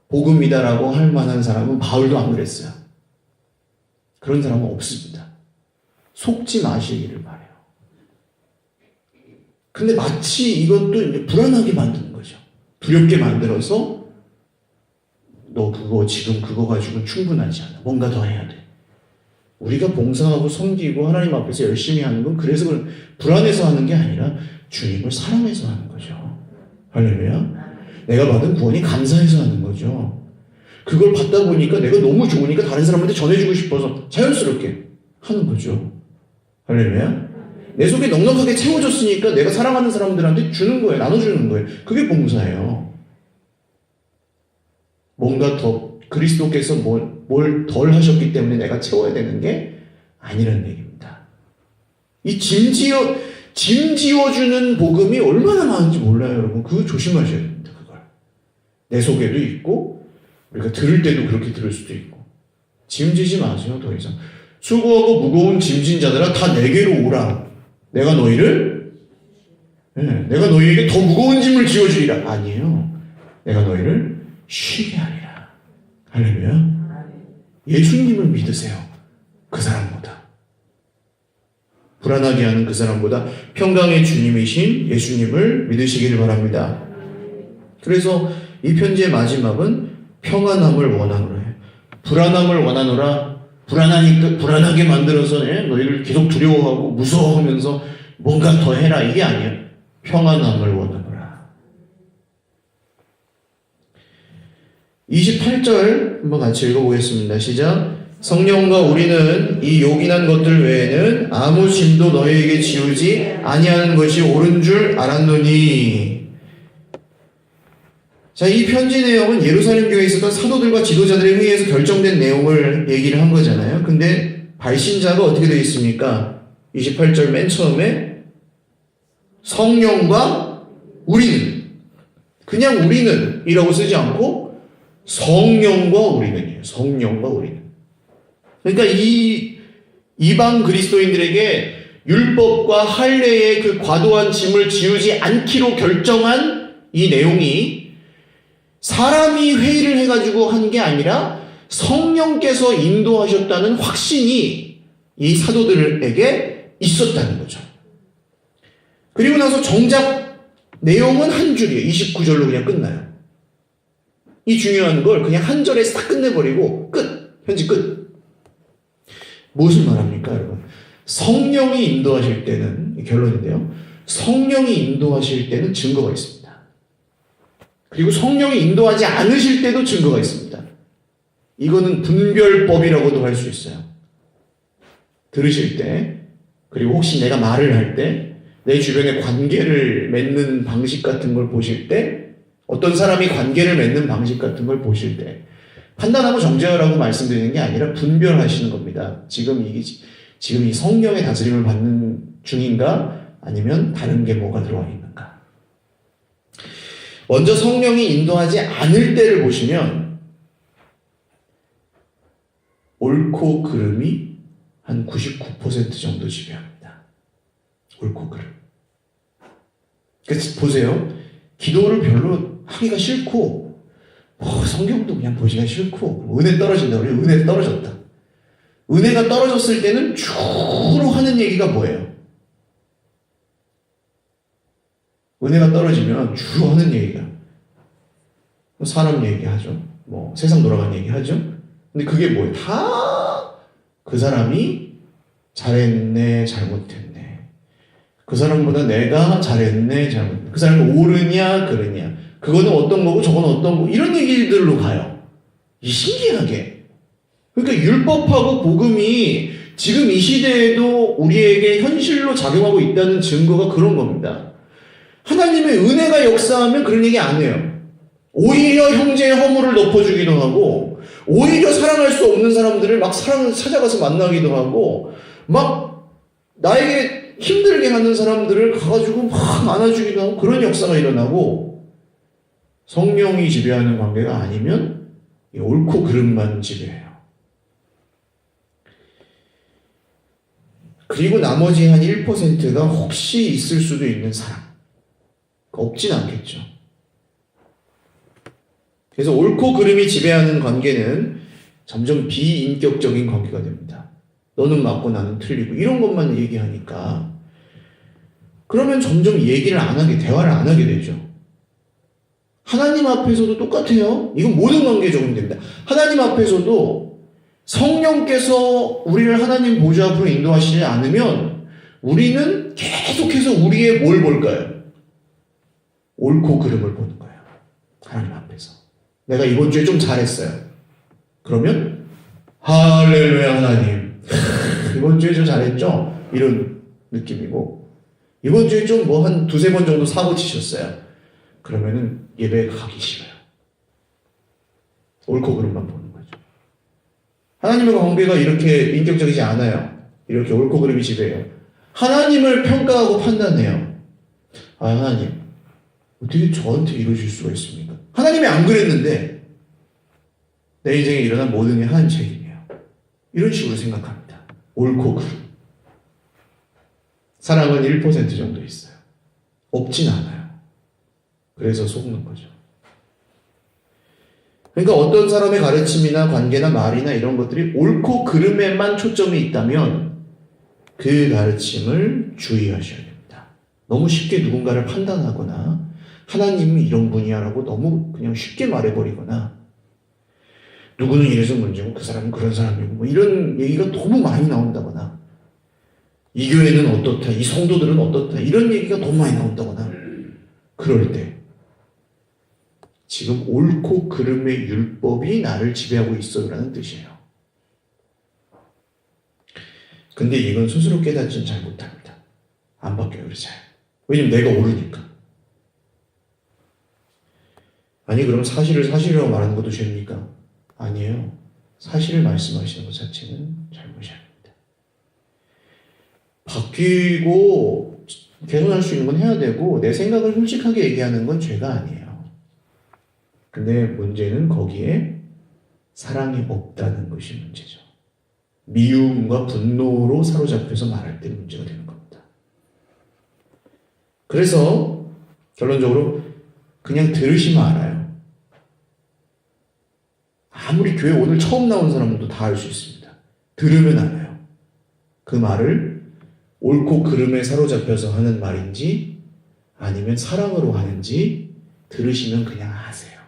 복음이다라고 할 만한 사람은 바울도 안 그랬어요. 그런 사람은 없습니다. 속지 마시기를 바라요. 근데 마치 이것도 이제 불안하게 만드는 거죠. 두렵게 만들어서 너 그거 지금 그거 가지고는 충분하지 않아. 뭔가 더 해야 돼. 우리가 봉사하고 섬기고 하나님 앞에서 열심히 하는 건 그래서 불안해서 하는 게 아니라 주님을 사랑해서 하는 거죠. 할렐루야. 내가 받은 구원이 감사해서 하는 거죠. 그걸 받다 보니까 내가 너무 좋으니까 다른 사람한테 전해주고 싶어서 자연스럽게 하는 거죠. 할렐루야. 내 속에 넉넉하게 채워졌으니까 내가 사랑하는 사람들한테 주는 거예요. 나눠주는 거예요. 그게 봉사예요. 뭔가 더 그리스도께서 뭘 덜 하셨기 때문에 내가 채워야 되는 게 아니라는 얘기입니다. 이 짐 지어주는 복음이 얼마나 많은지 몰라요, 여러분. 그거 조심하셔야 됩니다, 그걸. 내 속에도 있고, 우리가 들을 때도 그렇게 들을 수도 있고. 짐지지 마세요, 더 이상. 수고하고 무거운 짐진 자들아, 다 내게로 오라. 내가 너희에게 더 무거운 짐을 지어주리라. 아니에요. 내가 너희를 쉬게 하리라. 할렐루야. 예수님을 믿으세요. 그 사람보다. 불안하게 하는 그 사람보다 평강의 주님이신 예수님을 믿으시길 바랍니다. 그래서 이 편지의 마지막은 평안함을 원하노라. 불안함을 원하노라. 불안하게 만들어서 너희를 계속 두려워하고 무서워하면서 뭔가 더 해라. 이게 아니에요. 평안함을 원하노라. 28절 한번 같이 읽어보겠습니다. 시작. 성령과 우리는 이 요긴한 것들 외에는 아무 짐도 너희에게 지우지 아니하는 것이 옳은 줄 알았노니. 자, 이 편지 내용은 예루살렘 교회에 있었던 사도들과 지도자들의 회의에서 결정된 내용을 얘기를 한 거잖아요. 근데 발신자가 어떻게 되어 있습니까? 28절 맨 처음에 성령과 우리는, 그냥 우리는 이라고 쓰지 않고 성령과 우리는이에요. 성령과 우리는. 그러니까 이 이방 그리스도인들에게 율법과 할례의 그 과도한 짐을 지우지 않기로 결정한 이 내용이 사람이 회의를 해가지고 한 게 아니라 성령께서 인도하셨다는 확신이 이 사도들에게 있었다는 거죠. 그리고 나서 정작 내용은 한 줄이에요. 29절로 그냥 끝나요. 이 중요한 걸 그냥 한 절에 싹 끝내버리고 끝! 편지 끝! 무엇을 말합니까, 여러분? 성령이 인도하실 때는, 결론인데요. 성령이 인도하실 때는 증거가 있습니다. 그리고 성령이 인도하지 않으실 때도 증거가 있습니다. 이거는 분별법이라고도 할 수 있어요. 들으실 때, 그리고 혹시 내가 말을 할 때, 내 주변에 관계를 맺는 방식 같은 걸 보실 때, 어떤 사람이 관계를 맺는 방식 같은 걸 보실 때, 판단하고 정죄하라고 말씀드리는 게 아니라 분별하시는 겁니다. 지금 이 성령의 다스림을 받는 중인가? 아니면 다른 게 뭐가 들어와 있는가? 먼저 성령이 인도하지 않을 때를 보시면 옳고 그름이 한 99% 정도 지배합니다. 옳고 그름. 그래서 보세요. 기도를 별로 하기가 싫고 성경도 그냥 보기가 싫고 은혜 떨어진다. 우리 은혜 떨어졌다. 은혜가 떨어졌을 때는 주로 하는 얘기가 뭐예요? 은혜가 떨어지면 주로 하는 얘기가 사람 얘기하죠. 뭐 세상 돌아가는 얘기하죠. 근데 그게 뭐예요? 다 그 사람이 잘했네, 잘못했네. 그 사람보다 내가 잘했네, 잘못했네. 그 사람이 옳으냐, 그러냐. 그거는 어떤 거고 저건 어떤 거고 이런 얘기들로 가요. 신기하게. 그러니까 율법하고 복음이 지금 이 시대에도 우리에게 현실로 작용하고 있다는 증거가 그런 겁니다. 하나님의 은혜가 역사하면 그런 얘기 안 해요. 오히려 형제의 허물을 덮어주기도 하고 오히려 사랑할 수 없는 사람들을 막 사랑을 찾아가서 만나기도 하고 막 나에게 힘들게 하는 사람들을 가가지고 막 안아주기도 하고 그런 역사가 일어나고 성령이 지배하는 관계가 아니면 옳고 그름만 지배해요. 그리고 나머지 한 1%가 혹시 있을 수도 있는 사람. 없진 않겠죠. 그래서 옳고 그름이 지배하는 관계는 점점 비인격적인 관계가 됩니다. 너는 맞고 나는 틀리고 이런 것만 얘기하니까 그러면 점점 얘기를 안 하게, 대화를 안 하게 되죠. 하나님 앞에서도 똑같아요. 이건 모든 관계에 적용됩니다. 하나님 앞에서도 성령께서 우리를 하나님 보좌 앞으로 인도하시지 않으면 우리는 계속해서 우리의 뭘 볼까요? 옳고 그름을 보는 거예요. 하나님 앞에서. 내가 이번 주에 좀 잘했어요. 그러면 할렐루야 하나님. 이번 주에 좀 잘했죠? 이런 느낌이고 이번 주에 좀 뭐 한 두세 번 정도 사고 치셨어요. 그러면은 예배 가기 싫어요. 옳고 그름만 보는 거죠. 하나님의 관계가 이렇게 인격적이지 않아요. 이렇게 옳고 그름이 지배해요. 하나님을 평가하고 판단해요. 아, 하나님 어떻게 저한테 이러실 수가 있습니까? 하나님이 안 그랬는데 내 인생에 일어난 모든 게 하나님 책임이에요. 이런 식으로 생각합니다. 옳고 그름. 사랑은 1% 정도 있어요. 없진 않아요. 그래서 속는 거죠. 그러니까 어떤 사람의 가르침이나 관계나 말이나 이런 것들이 옳고 그름에만 초점이 있다면 그 가르침을 주의하셔야 됩니다. 너무 쉽게 누군가를 판단하거나 하나님이 이런 분이야 라고 너무 그냥 쉽게 말해버리거나 누구는 이래서 문제고 그 사람은 그런 사람이고 뭐 이런 얘기가 너무 많이 나온다거나 이 교회는 어떻다, 이 성도들은 어떻다 이런 얘기가 너무 많이 나온다거나 그럴 때 지금 옳고 그름의 율법이 나를 지배하고 있어요라는 뜻이에요. 근데 이건 스스로 깨닫지는 잘 못합니다. 안 바뀌어요, 그래서. 왜냐면 내가 오르니까. 아니 그럼 사실을 사실이라고 말하는 것도 죄입니까? 아니에요. 사실을 말씀하시는 것 자체는 잘못이 아닙니다. 바뀌고 개선할 수 있는 건 해야 되고 내 생각을 솔직하게 얘기하는 건 죄가 아니에요. 근데 문제는 거기에 사랑이 없다는 것이 문제죠. 미움과 분노로 사로잡혀서 말할 때 문제가 되는 겁니다. 그래서 결론적으로 그냥 들으시면 알아요. 아무리 교회 오늘 처음 나온 사람도 다 알 수 있습니다. 들으면 알아요. 그 말을 옳고 그름에 사로잡혀서 하는 말인지 아니면 사랑으로 하는지 들으시면 그냥 아세요.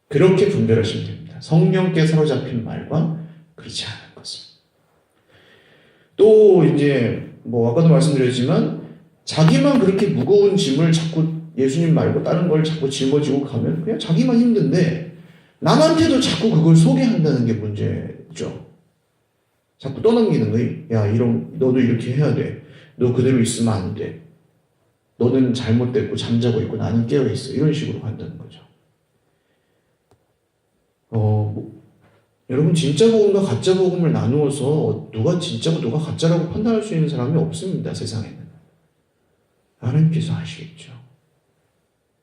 그렇게 분별하시면 됩니다. 성령께 사로잡힌 말과 그렇지 않은 것을. 또 이제 뭐 아까도 말씀드렸지만 자기만 그렇게 무거운 짐을 자꾸 예수님 말고 다른 걸 자꾸 짊어지고 가면 그냥 자기만 힘든데 남한테도 자꾸 그걸 소개한다는 게 문제죠. 자꾸 떠넘기는 거예요. 야, 너도 이렇게 해야 돼. 너 그대로 있으면 안 돼. 너는 잘못됐고 잠자고 있고 나는 깨어 있어. 이런 식으로 한다는 거죠. 여러분 진짜 복음과 가짜 복음을 나누어서 누가 진짜고 누가 가짜라고 판단할 수 있는 사람이 없습니다. 세상에는. 하나님께서 아시겠죠.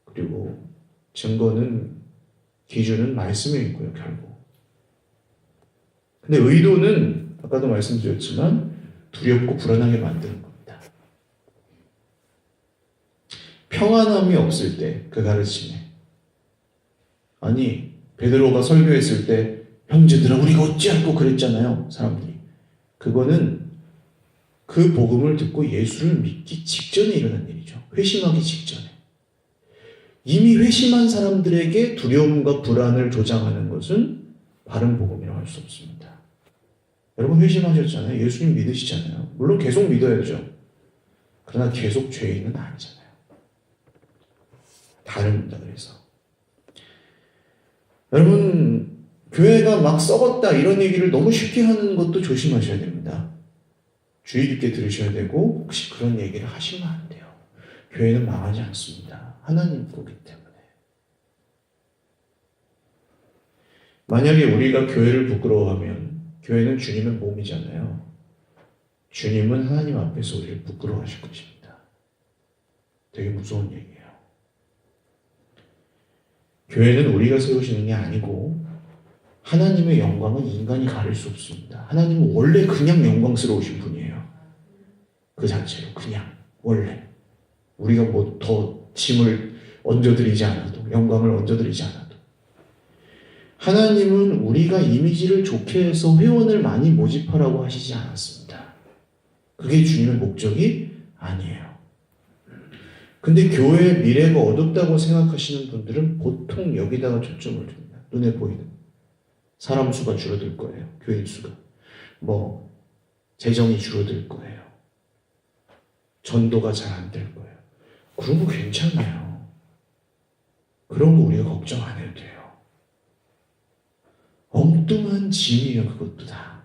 그리고 증거는 기준은 말씀에 있고요. 결국. 근데 의도는 아까도 말씀드렸지만 두렵고 불안하게 만드는 겁니다. 평안함이 없을 때 그 가르침에 아니 베드로가 설교했을 때 형제들아 우리가 어찌하고 그랬잖아요. 사람들이. 그거는 그 복음을 듣고 예수를 믿기 직전에 일어난 일이죠. 회심하기 직전에. 이미 회심한 사람들에게 두려움과 불안을 조장하는 것은 바른 복음이라고 할 수 없습니다. 여러분 회심하셨잖아요. 예수님 믿으시잖아요. 물론 계속 믿어야죠. 그러나 계속 죄인은 아니잖아요. 다릅니다. 그래서 여러분 교회가 막 썩었다 이런 얘기를 너무 쉽게 하는 것도 조심하셔야 됩니다. 주의 깊게 들으셔야 되고 혹시 그런 얘기를 하시면 안 돼요. 교회는 망하지 않습니다. 하나님 거기 때문에. 만약에 우리가 교회를 부끄러워하면 교회는 주님의 몸이잖아요. 주님은 하나님 앞에서 우리를 부끄러워하실 것입니다. 되게 무서운 얘기예요. 교회는 우리가 세우시는 게 아니고 하나님의 영광은 인간이 가릴 수 없습니다. 하나님은 원래 그냥 영광스러우신 분이에요. 그 자체로 그냥 원래 우리가 뭐 더 짐을 얹어드리지 않아도 영광을 얹어드리지 않아도 하나님은 우리가 이미지를 좋게 해서 회원을 많이 모집하라고 하시지 않았습니다. 그게 주님의 목적이 아니에요. 근데 교회의 미래가 어둡다고 생각하시는 분들은 보통 여기다가 초점을 둡니다. 눈에 보이는 사람 수가 줄어들 거예요. 교인 수가. 뭐 재정이 줄어들 거예요. 전도가 잘 안 될 거예요. 그런 거 괜찮아요. 그런 거 우리가 걱정 안 해도 돼요. 엉뚱한 짐이에요. 그것도 다.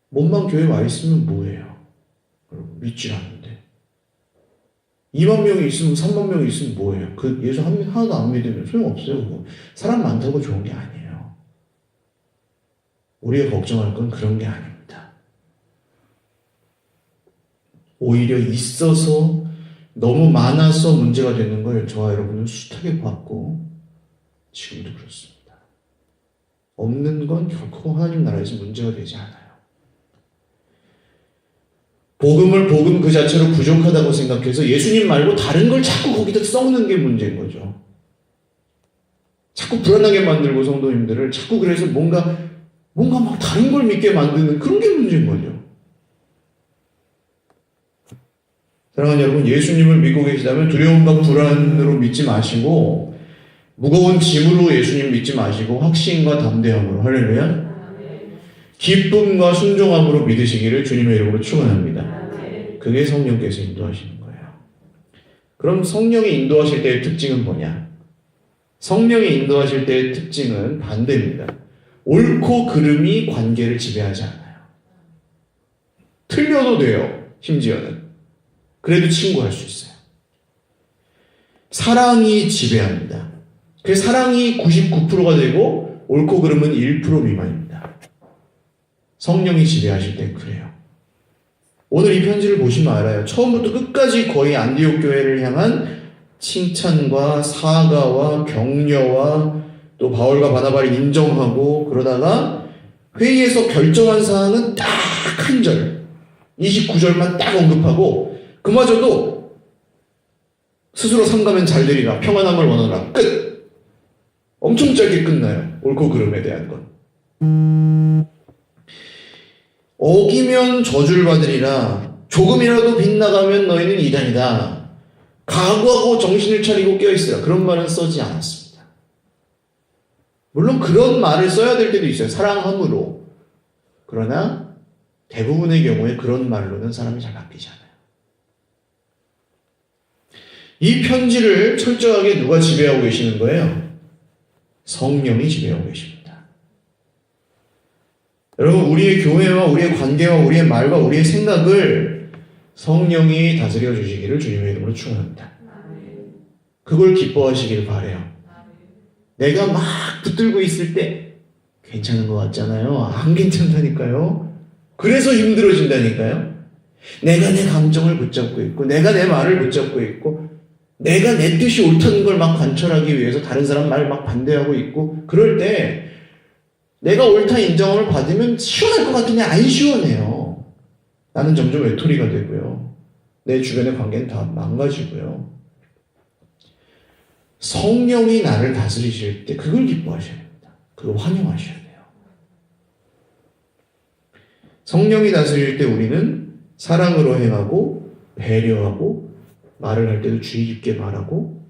몸만 교회에 와 있으면 뭐예요? 여러분 믿질 않는데 2만 명이 있으면 3만 명이 있으면 뭐예요? 그 예수 하나도 안 믿으면 소용없어요. 그거. 사람 많다고 좋은 게 아니에요. 우리가 걱정할 건 그런 게 아닙니다. 오히려 있어서 너무 많아서 문제가 되는 걸 저와 여러분은 숱하게 봤고 지금도 그렇습니다. 없는 건 결코 하나님 나라에서 문제가 되지 않아요. 복음을 복음 그 자체로 부족하다고 생각해서 예수님 말고 다른 걸 자꾸 거기다 썩는 게 문제인 거죠. 자꾸 불안하게 만들고 성도님들을 자꾸 그래서 뭔가 막 다른 걸 믿게 만드는 그런 게 문제인 거죠. 사랑하는 여러분, 예수님을 믿고 계시다면 두려움과 불안으로 믿지 마시고 무거운 짐으로 예수님 믿지 마시고 확신과 담대함으로, 할렐루야, 기쁨과 순종함으로 믿으시기를 주님의 이름으로 축원합니다. 그게 성령께서 인도하시는 거예요. 그럼 성령이 인도하실 때의 특징은 뭐냐? 성령이 인도하실 때의 특징은 반대입니다. 옳고 그름이 관계를 지배하지 않아요. 틀려도 돼요, 심지어는. 그래도 친구할 수 있어요. 사랑이 지배합니다. 그 사랑이 99%가 되고 옳고 그름은 1% 미만입니다. 성령이 지배하실 땐 그래요. 오늘 이 편지를 보시면 알아요. 처음부터 끝까지 거의 안디옥 교회를 향한 칭찬과 사과와 격려와 또 바울과 바나바를 인정하고, 그러다가 회의에서 결정한 사항은 딱 한 절, 29절만 딱 언급하고, 그마저도 스스로 삼가면 잘 되리라, 평안함을 원하라, 끝! 엄청 짧게 끝나요. 옳고 그름에 대한 건. 어기면 저주를 받으리라, 조금이라도 빗나가면 너희는 이단이다, 각오하고 정신을 차리고 깨어있으라, 그런 말은 쓰지 않았습니다. 물론 그런 말을 써야 될 때도 있어요, 사랑함으로. 그러나 대부분의 경우에 그런 말로는 사람이 잘 바뀌지 않아요. 이 편지를 철저하게 누가 지배하고 계시는 거예요? 성령이 지배하고 계십니다. 여러분, 우리의 교회와 우리의 관계와 우리의 말과 우리의 생각을 성령이 다스려 주시기를 주님의 이름으로 축원합니다. 그걸 기뻐하시길 바라요. 내가 막 붙들고 있을 때 괜찮은 것 같잖아요. 안 괜찮다니까요. 그래서 힘들어진다니까요. 내가 내 감정을 붙잡고 있고, 내가 내 말을 붙잡고 있고, 내가 내 뜻이 옳다는 걸 막 관철하기 위해서 다른 사람 말 막 반대하고 있고, 그럴 때 내가 옳다 인정을 받으면 시원할 것 같은데 안 시원해요. 나는 점점 외톨이가 되고요. 내 주변의 관계는 다 망가지고요. 성령이 나를 다스리실 때 그걸 기뻐하셔야 됩니다. 그걸 환영하셔야 돼요. 성령이 다스릴 때 우리는 사랑으로 행하고, 배려하고, 말을 할 때도 주의 깊게 말하고,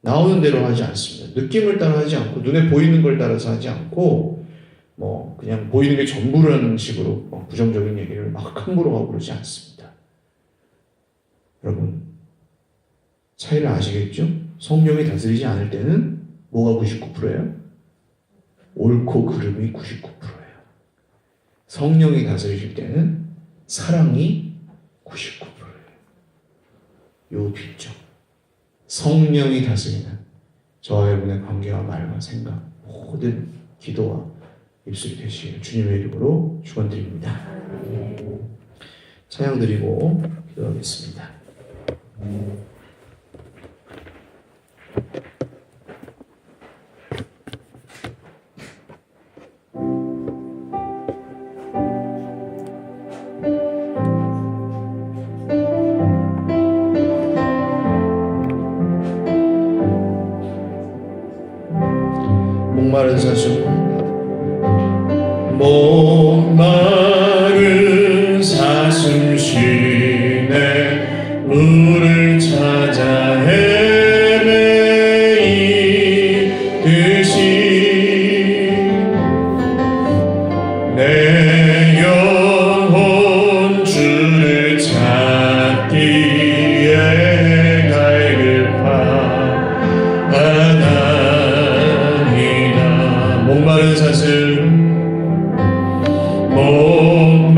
나오는 대로 하지 않습니다. 느낌을 따라 하지 않고, 눈에 보이는 걸 따라서 하지 않고, 그냥 보이는 게 전부라는 식으로 부정적인 얘기를 막 함부로 하고 그러지 않습니다. 여러분, 차이를 아시겠죠? 성령이 다스리지 않을 때는 뭐가 99%예요? 옳고 그름이 99%예요. 성령이 다스리실 때는 사랑이 99%예요. 요 뒤죠. 성령이 다스리는 저와 여러분의 관계와 말과 생각, 모든 기도와 입술이 되시길 주님의 이름으로 축원드립니다. 찬양 드리고 기도하겠습니다. 목마른 사슴, 목마른 사슴 쉬네 물을 찾아 헤매이듯이 내 영혼 주를 찾기에 갈급하나이다. 목마른 사슴, 목마른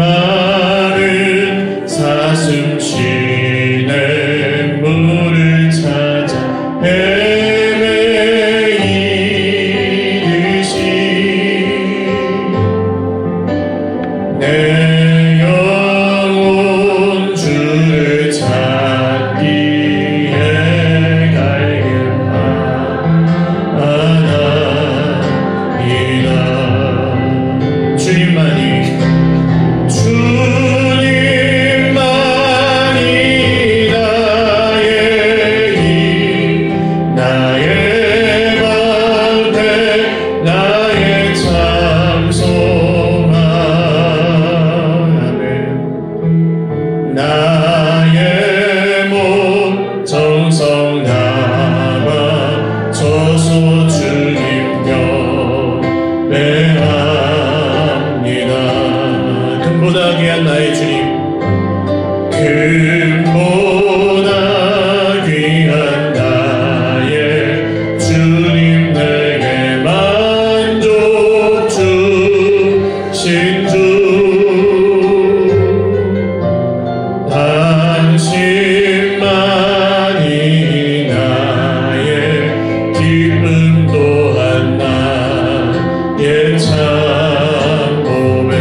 또한 나의 참 고백.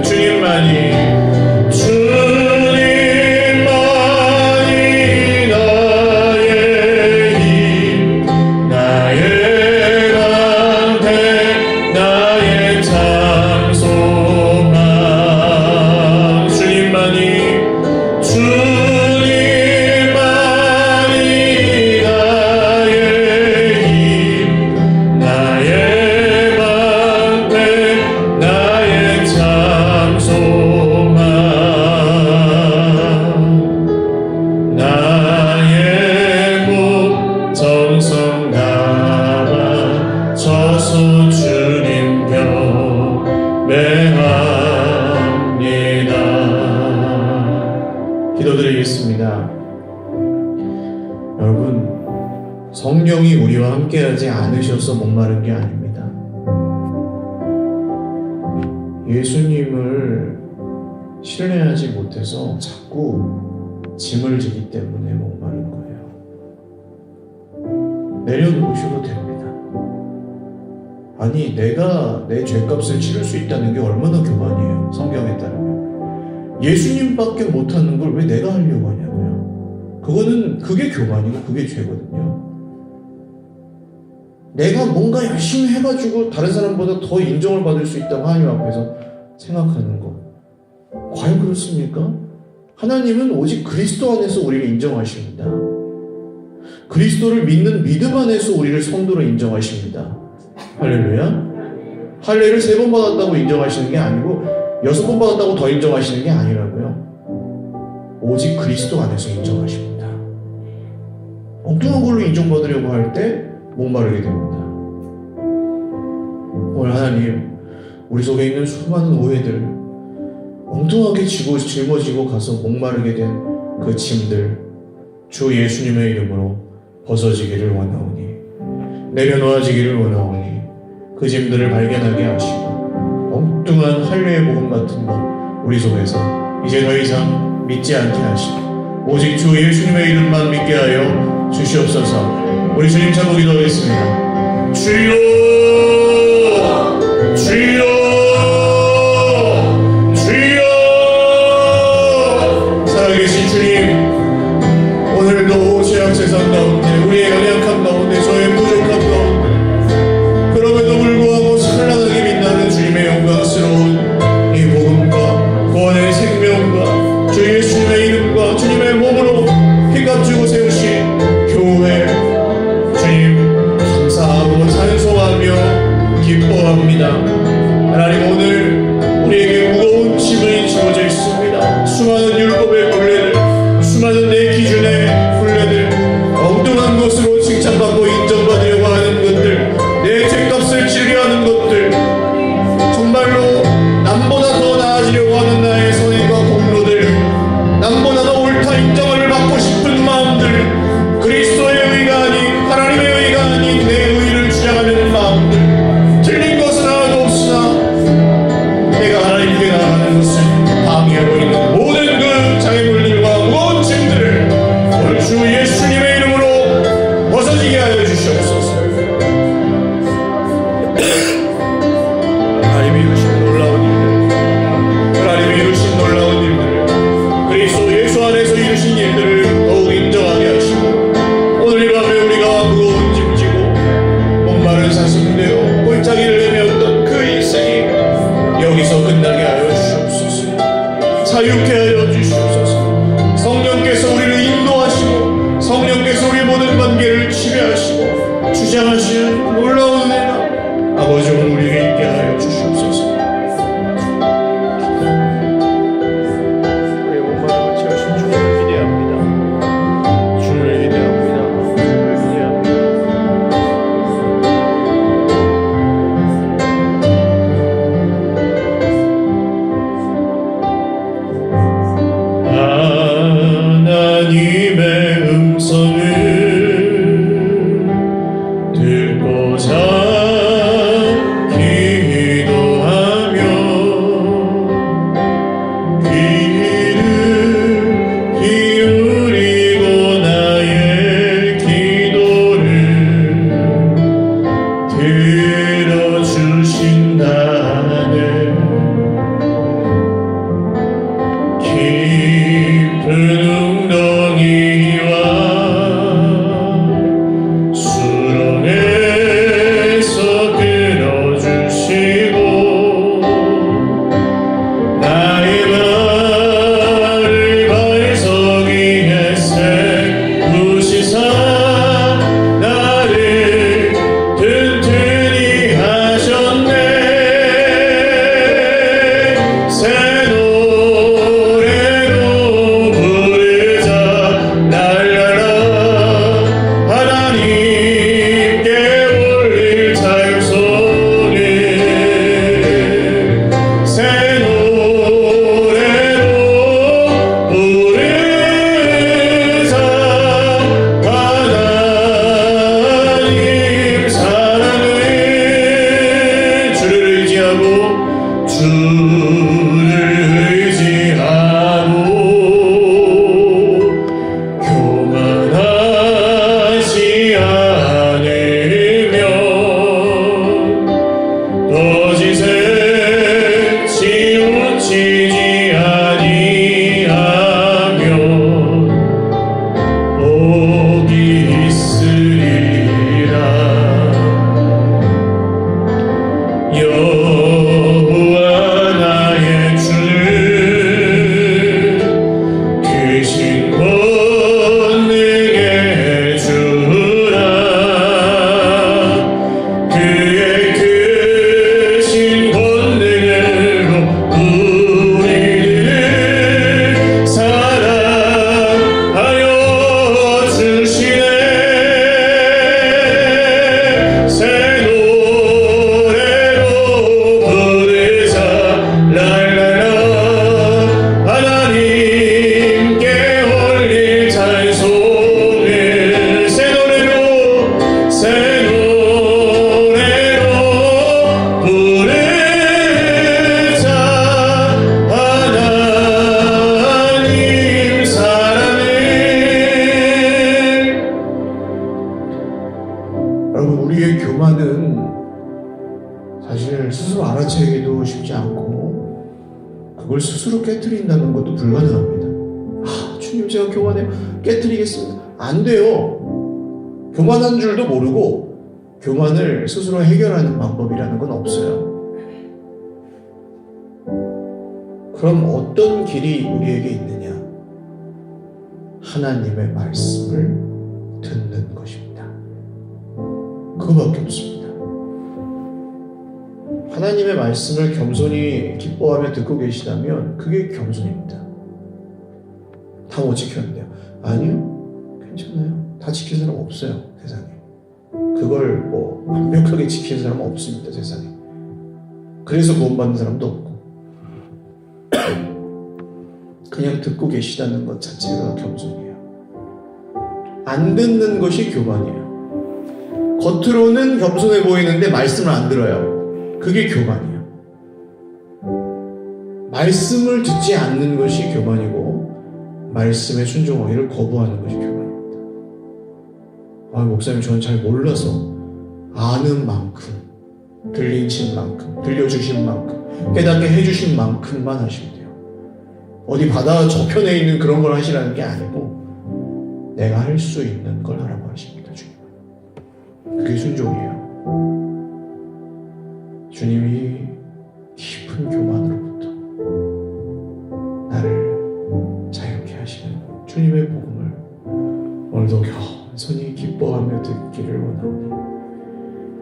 주님만이 나의 힘, 나의 방패, 나의 참 소망. 주님만이 정성 담아 저소 주님 경배합니다. 기도드리겠습니다. 여러분, 성령이 우리와 함께하지 않으셔서 목마른 게 아닙니다. 예수님을 신뢰하지 못해서 자꾸 짐을 지기 때문에 목마른 거예요. 내려놓으셔도 됩니다. 아니, 내가 내 죄값을 치를 수 있다는 게 얼마나 교만이에요. 성경에 따르면 예수님밖에 못하는 걸 왜 내가 하려고 하냐고요. 그게 교만이고 그게 죄거든요. 내가 뭔가 열심히 해가지고 다른 사람보다 더 인정을 받을 수 있다고 하나님 앞에서 생각하는 것, 과연 그렇습니까? 하나님은 오직 그리스도 안에서 우리를 인정하십니다. 그리스도를 믿는 믿음 안에서 우리를 성도로 인정하십니다. 할렐루야. 할례를 3번 받았다고 인정하시는 게 아니고 6번 받았다고 더 인정하시는 게 아니라고요. 오직 그리스도 안에서 인정하십니다. 엉뚱한 걸로 인정받으려고 할 때 목마르게 됩니다. 오늘 하나님, 우리 속에 있는 수많은 오해들, 엉뚱하게 짊어지고 가서 목마르게 된 그 짐들, 주 예수님의 이름으로 벗어지기를 원하오니, 내려놓아지기를 원하오니, 그 짐들을 발견하게 하시고 엉뚱한 할례의 복음 같은 것 우리 속에서 이제 더 이상 믿지 않게 하시고 오직 주 예수님의 이름만 믿게 하여 주시옵소서. 우리 주님 찾고 기도하겠습니다. 주여, 주여, 주여. 살아계신 주님, 오늘도 죄악 세상 가운데, 우리의 연약함 가운데, 저의 부족함 가운데, 그럼에도 불구하고 찬란하게 빛나는 주님의 영광스러운 이 복음과 구원의 생명과 주 예수님의 이름과 주님의 몸으로 피값 주고 세우신 교회, 주님 감사하고 찬송하며 기뻐합니다. 하나님, 오늘 우리에게 무거운 짐이 지어져 있습니다. 수많은 율법의 굴레들, 수많은 내 기준의 굴레들, 엉뚱한 것으로 칭찬받고 인정받으려고 하는 것들, 내 죄값을 치르려 하는 것들, 정말로 남보다 더 나아지려고 하는 나의 선행과 공로들, 남보다 더 옳다 인정을 받고 싶은 마음들, 그리스도의 의가 아닌, 하나님의 의가 아닌 내 의를 주장하려는 마음들, 틀린 것은 하나도 없으나 내가 하나님께 나아가는 것을 방해하고 있는 모든 그 장애물들과 무거운 짐들을 오늘 주 예수님의 이름으로 벗어지게 하여 주시옵소서. 하나님이 이루신 놀라운 일들, 하나님이 이루신 놀라운 일들을, 그리스도 예수 안에서 이루신 일들을 더욱 인정하게 하시고, 오늘 이 밤에 우리가 무거운 짐 지고 목마른 사슴되어 골짜기를 헤매었던 그 인생이 여기서 끝나게 하여 주시옵소서. 자유케 하여 주시옵소서. 성령께서 우리를 인도하시고 성령께서 우리 모든 관계를 지배하시고 주장하시는 놀라운 은혜가 아버지 오늘 우리에게 있게 하여 주시옵소서. 우리의 목마름을 채우신 주님을 기대합니다. 주를 기대합니다. 주를 기대합니다. 하나님의 음성을 듣고자 우리의 교만은 사실 스스로 알아채기도 쉽지 않고 그걸 스스로 깨트린다는 것도 불가능합니다. 주님 제가 교만해요. 깨트리겠습니다. 안 돼요. 교만한 줄도 모르고 교만을 스스로 해결하는 방법이라는 건 없어요. 그럼 어떤 길이 우리에게 있느냐? 하나님의 말씀을 듣는 것입니다. 그거밖에 없습니다. 하나님의 말씀을 겸손히 기뻐하며 듣고 계시다면 그게 겸손입니다. 다 못 지켰는데요. 아니요. 괜찮아요. 다 지킨 사람 없어요. 세상에. 그걸 뭐 완벽하게 지키는 사람은 없습니다. 세상에. 그래서 구원받는 사람도 없고 그냥 듣고 계시다는 것 자체가 겸손이에요. 안 듣는 것이 교만이에요. 겉으로는 겸손해 보이는데 말씀을 안 들어요. 그게 교만이에요. 말씀을 듣지 않는 것이 교만이고 말씀에 순종하기를 거부하는 것이 교만입니다. 목사님 저는 잘 몰라서 아는 만큼 들리신 만큼 들려주신 만큼 깨닫게 해주신 만큼만 하시면 돼요. 어디 바다 저편에 있는 그런 걸 하시라는 게 아니고 내가 할 수 있는 걸 하라고 하십니다. 주님은. 그게 순종이에요. 주님이 깊은 교만으로부터 나를 자유케 하시는 주님의 복음을 오늘도 겸손히 기뻐하며 듣기를 원합니다.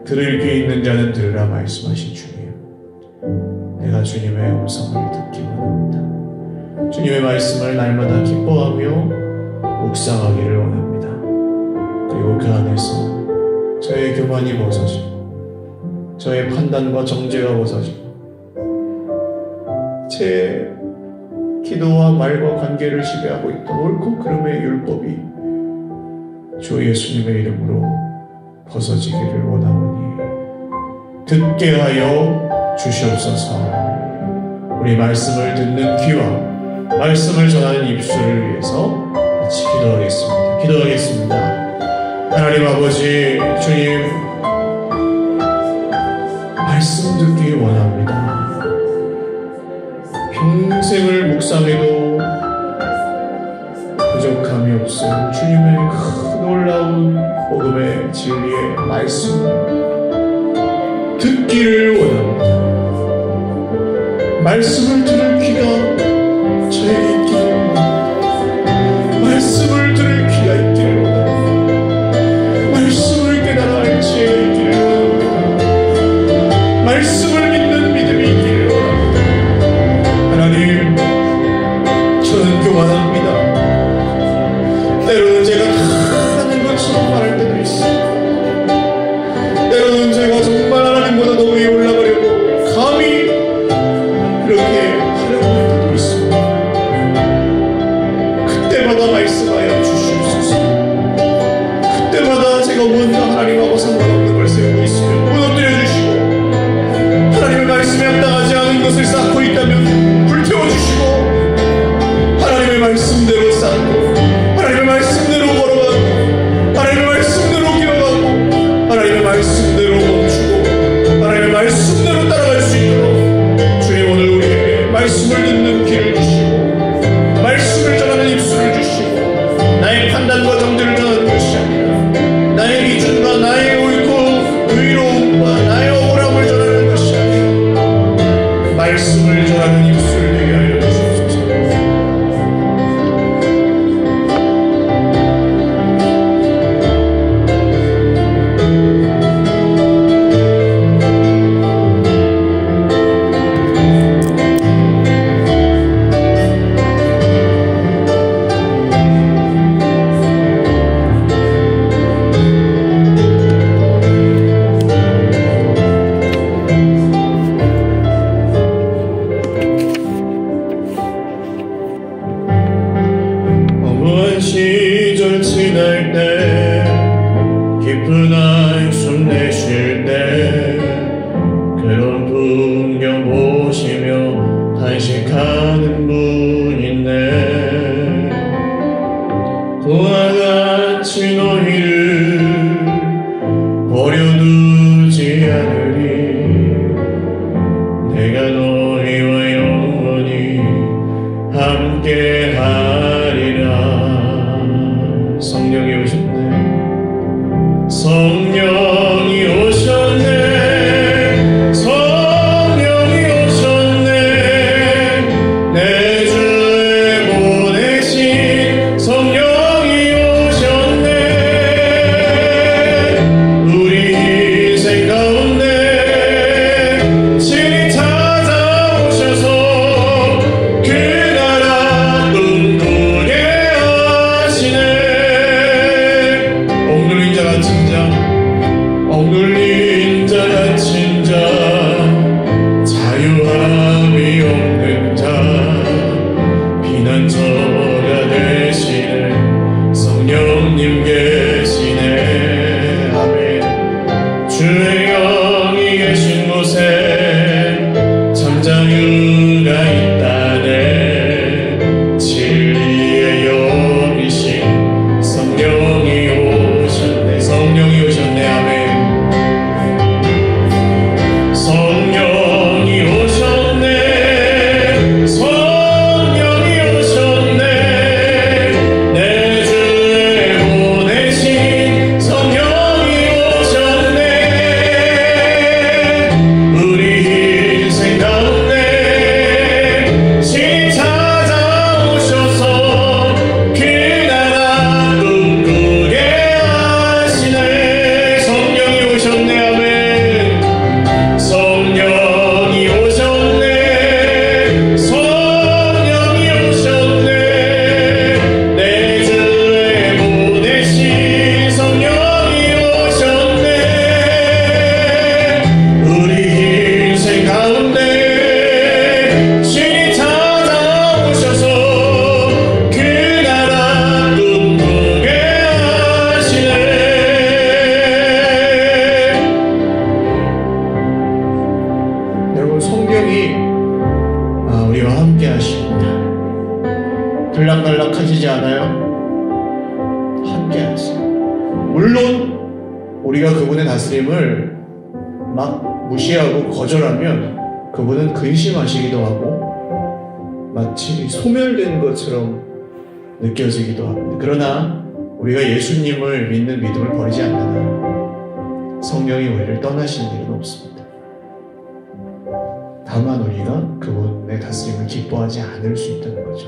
들을 귀 있는 자는 들으라 말씀하신 주님, 내가 주님의 음성을 듣기 원합니다. 주님의 말씀을 날마다 기뻐하며 묵상하기를 원합니다. 그리고 그 안에서 저의 교만이 벗어지고 저의 판단과 정죄가 벗어지고 제 기도와 말과 관계를 지배하고 있던 옳고 그름의 율법이 주 예수님의 이름으로 벗어지기를 원하오니 듣게 하여 주시옵소서. 우리 말씀을 듣는 귀와 말씀을 전하는 입술을 위해서 같이 기도하겠습니다. 기도하겠습니다. 하나님 아버지, 주님 말씀 듣기 원합니다. 평생을 묵상해도 부족함이 없음 주님의 큰 놀라운 복음의 진리의 말씀 듣기를 원합니다. 말씀을 들을 귀가 저에게 있기를 원합니다. 말씀을 들을 귀가 있기를 원합니다. 말씀을 깨달아 알 지혜가 있기를 원합니다. 말씀을 믿는 믿음이 있기를 원합니다. 하나님, 저는 교만합니다. 때로는 제가 다 하는 것처럼 말할 때도 있습니다. 때로는 제가 정말 하나님보다 너무 위에 올라가려고 감히 그렇게 두지 않으리. 내가 너희와 영원히 함께하리라. 성령이 오셨네. 성령이 오셨네. 성령이 오셨네. 내 주에 보내신 성령이 오셨네. 우리 인생 가운데 친히 찾아오셔서 그 나라 꿈꾸게 하시네. 억눌린 자 갇힌 자, 억눌린 자 갇힌 자, 자유함이 없는 자, 피난처가 되시네. 성령님 계시네. 아멘. 주의 영이 계신 곳에 참 자유가 있다네. 진리의 영이신 성령이 오셨네. 성령이 오셨네. 아멘. 성령이 오셨네. 성령이 오셨네. 내 주에 보내신 성령이 오셨네. 우리 인생 가운데 친히 찾아오셔서 그 나라 꿈꾸게 하시네. 성령이 오셨네. 아멘. 성령이 오셨네. 성령이 오셨네. 내 주에 보내신 성령이 오셨네. 우리 인생 가운데 친히 찾아오셔서 그 나라 꿈꾸게 하시네. 여러분, 성경이 우리와 함께 하십니다. 들락날락하시지 않아요? 함께 하세요. 물론 우리가 그분의 다스림을 막 무시하고 거절하면 그분은 근심하시기도 하고 마치 소멸된 것처럼 느껴지기도 합니다. 그러나 우리가 예수님을 믿는 믿음을 버리지 않는 성령이 우리를 떠나시는 일은 없습니다. 다만 우리가 그분의 다스림을 기뻐하지 않을 수 있다는 거죠.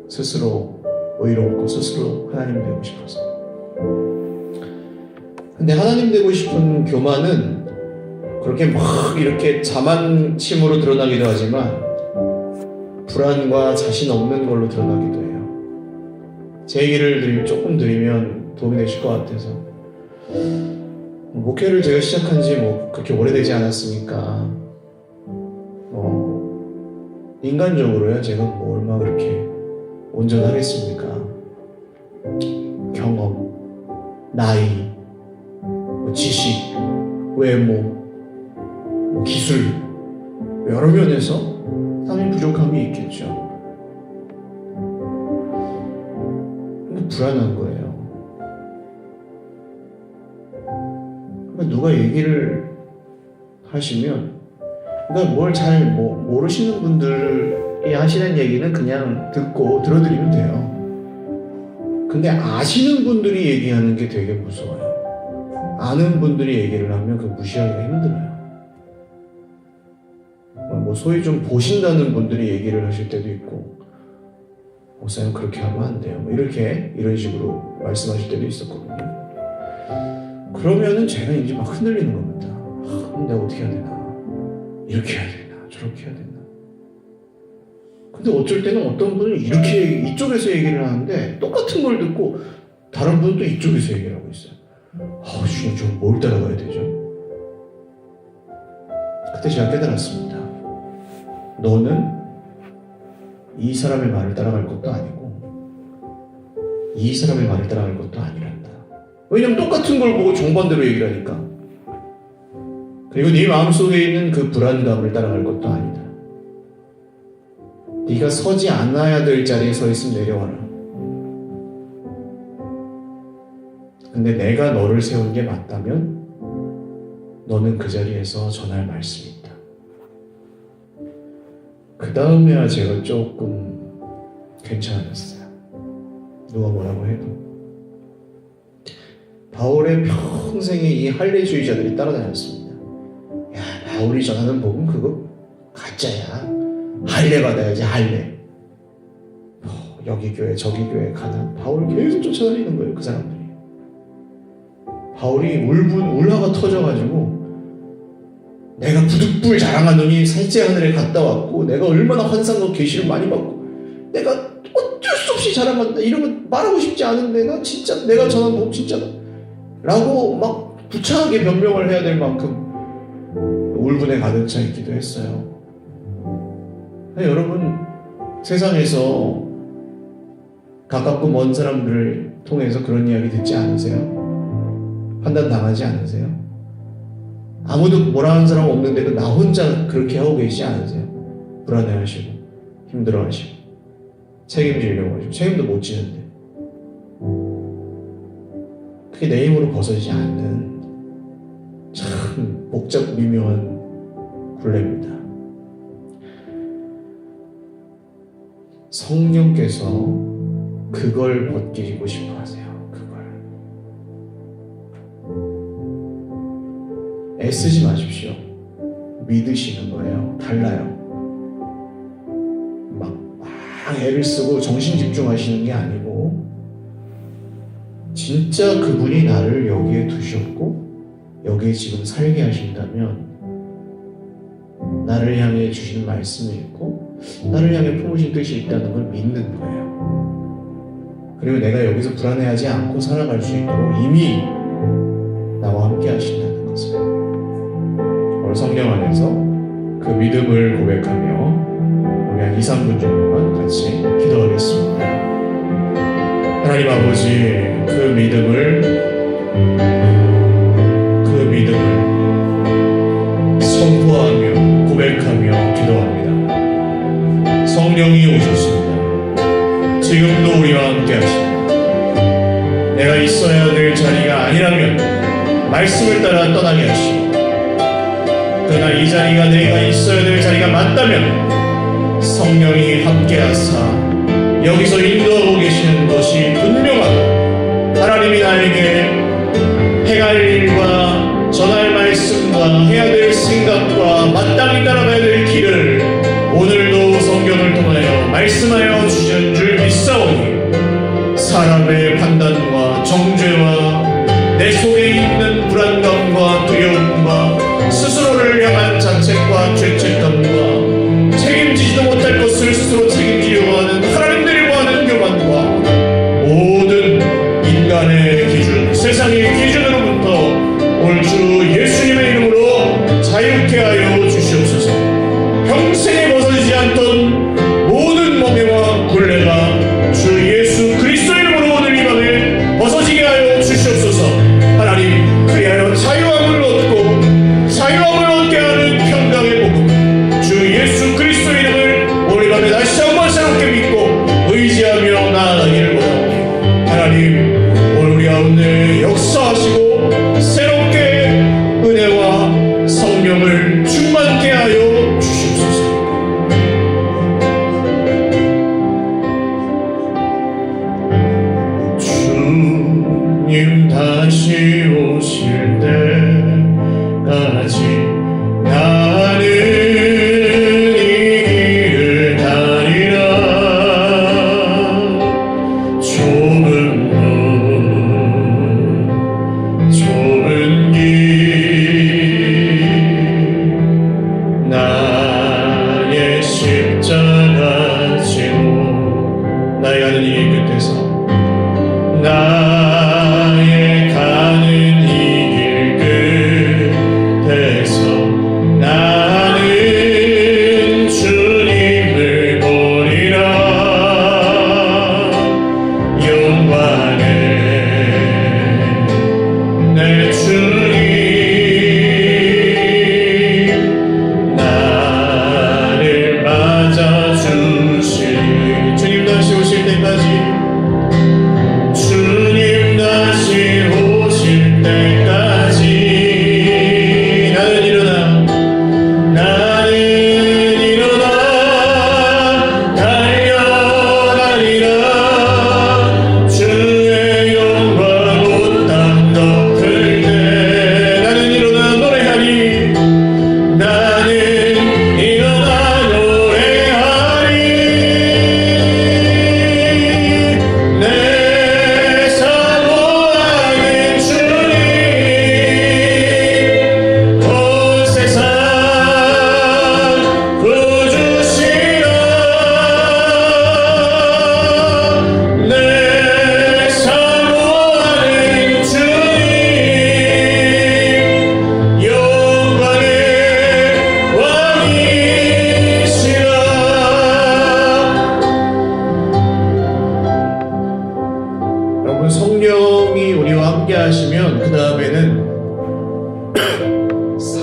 스스로 의롭고 스스로 하나님 되고 싶어서. 근데 하나님 되고 싶은 교만은 그렇게 막 이렇게 자만심으로 드러나기도 하지만 불안과 자신 없는 걸로 드러나기도 해요. 제 얘기를 조금 드리면 도움이 되실 것 같아서, 목회를 제가 시작한 지 그렇게 오래되지 않았으니까 인간적으로요, 제가 얼마 그렇게 온전하겠습니까? 경험, 나이, 지식, 외모, 기술, 여러 면에서 당연히 부족함이 있겠죠. 근데 불안한 거예요. 그러니까 누가 얘기를 하시면, 그러니까 뭘 잘 모르시는 분들이 하시는 얘기는 그냥 듣고 들어드리면 돼요. 근데 아시는 분들이 얘기하는 게 되게 무서워요. 아는 분들이 얘기를 하면 그 무시하기가 힘들어요. 소위 좀 보신다는 분들이 얘기를 하실 때도 있고, 목사님 그렇게 하면 안 돼요. 이런 식으로 말씀하실 때도 있었거든요. 그러면은 제가 이제 막 흔들리는 겁니다. 그럼 내가 어떻게 해야 되나? 이렇게 해야 되나? 저렇게 해야 되나? 근데 어쩔 때는 어떤 분은 이렇게 이쪽에서 얘기를 하는데 똑같은 걸 듣고 다른 분은 또 이쪽에서 얘기를 하고 있어요. 주님, 저 뭘 따라가야 되죠? 그때 제가 깨달았습니다. 너는 이 사람의 말을 따라갈 것도 아니고 이 사람의 말을 따라갈 것도 아니란다. 왜냐면 똑같은 걸 보고 정반대로 얘기를 하니까. 그리고 네 마음속에 있는 그 불안감을 따라갈 것도 아니다. 네가 서지 않아야 될 자리에 서 있으면 내려와라. 근데 내가 너를 세운 게 맞다면 너는 그 자리에서 전할 말씀이 있다. 그 다음에야 제가 조금 괜찮아졌어요. 누가 뭐라고 해도. 바울의 평생에 이 할례주의자들이 따라다녔습니다. 야, 바울이 전하는 복음 그거 가짜야. 할례 받아야지, 할례. 여기 교회 저기 교회 가는 바울을 계속 쫓아다니는 거예요, 그 사람들이. 바울이 울화가 터져가지고 내가 부득불 자랑하더니 셋째 하늘에 갔다 왔고 내가 얼마나 환상과 계시를 많이 받고 내가 어쩔 수 없이 자랑한다 이런 거 말하고 싶지 않은데 나 진짜 내가 전한 복 진짜다 라고 막 부차하게 변명을 해야 될 만큼 울분에 가득 차 있기도 했어요. 여러분, 세상에서 가깝고 먼 사람들을 통해서 그런 이야기 듣지 않으세요? 판단 당하지 않으세요? 아무도 뭐라 하는 사람 없는데도 나 혼자 그렇게 하고 계시지 않으세요? 불안해하시고 힘들어하시고 책임지려고 하시고 책임도 못 지는데 그게 내 힘으로 벗어지지 않는 참 복잡 미묘한 굴레입니다. 성령께서 그걸 벗기고 싶어 하세요. 애쓰지 마십시오. 믿으시는 거예요. 달라요. 막 애를 쓰고 정신 집중하시는 게 아니고 진짜 그분이 나를 여기에 두셨고 여기에 지금 살게 하신다면 나를 향해 주시는 말씀이 있고 나를 향해 품으신 뜻이 있다는 걸 믿는 거예요. 그리고 내가 여기서 불안해하지 않고 살아갈 수 있도록 이미 나와 함께 하신다는 것을 오늘 성령 안에서 그 믿음을 고백하며 우리 한 2, 3분 정도만 같이 기도하겠습니다. 하나님 아버지, 그 믿음을 선포하며 고백하며 기도합니다. 성령이 오셨습니다. 지금도 우리와 함께 하십니다. 내가 있어야 될 자리가 아니라면 말씀을 따라 떠나게 하시고 그러나 이 자리가 내가 있어야 될 자리가 맞다면 성령이 함께하사 여기서 인도하고 계시는 것이 분명하고 하나님이 나에게 행할 일과 전할 말씀과 해야 될 생각과 마땅히 따라가야 될 길을 오늘도 성경을 통하여 말씀하여 주시는 줄 믿사오니 사람의 판단과 정죄와 내 속에 있는 불안감과 두려움과 스스로를 향한 자책과 죄책감과 책임지지도 못할 것을 스스로 책임지려고 하는 하나님들이 구하는 교만과 모든 인간의 기준, 세상의 기준으로부터 오늘 주 예수님의 이름으로 자유케 하여 주시옵소서. 평생에 벗어지지 않던 모든 멍에와 굴레가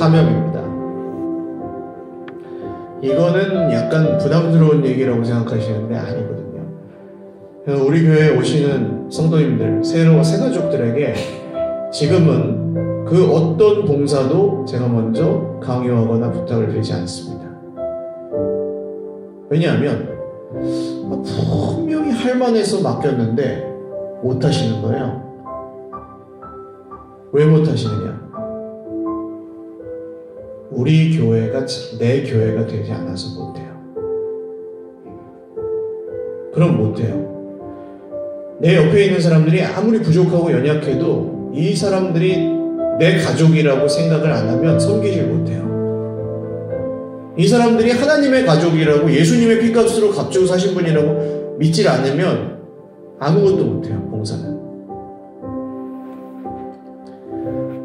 사명입니다. 이거는 약간 부담스러운 얘기라고 생각하시는데 아니거든요. 그래서 우리 교회에 오시는 성도님들, 새가족들에게 지금은 그 어떤 봉사도 제가 먼저 강요하거나 부탁을 드리지 않습니다. 왜냐하면 분명히 할만해서 맡겼는데 못하시는 거예요. 왜 못하시느냐? 우리 교회가 내 교회가 되지 않아서 못해요. 그럼 못해요. 내 옆에 있는 사람들이 아무리 부족하고 연약해도 이 사람들이 내 가족이라고 생각을 안 하면 섬기질 못해요. 이 사람들이 하나님의 가족이라고 예수님의 피값으로 값주고 사신 분이라고 믿질 않으면 아무것도 못해요. 봉사는.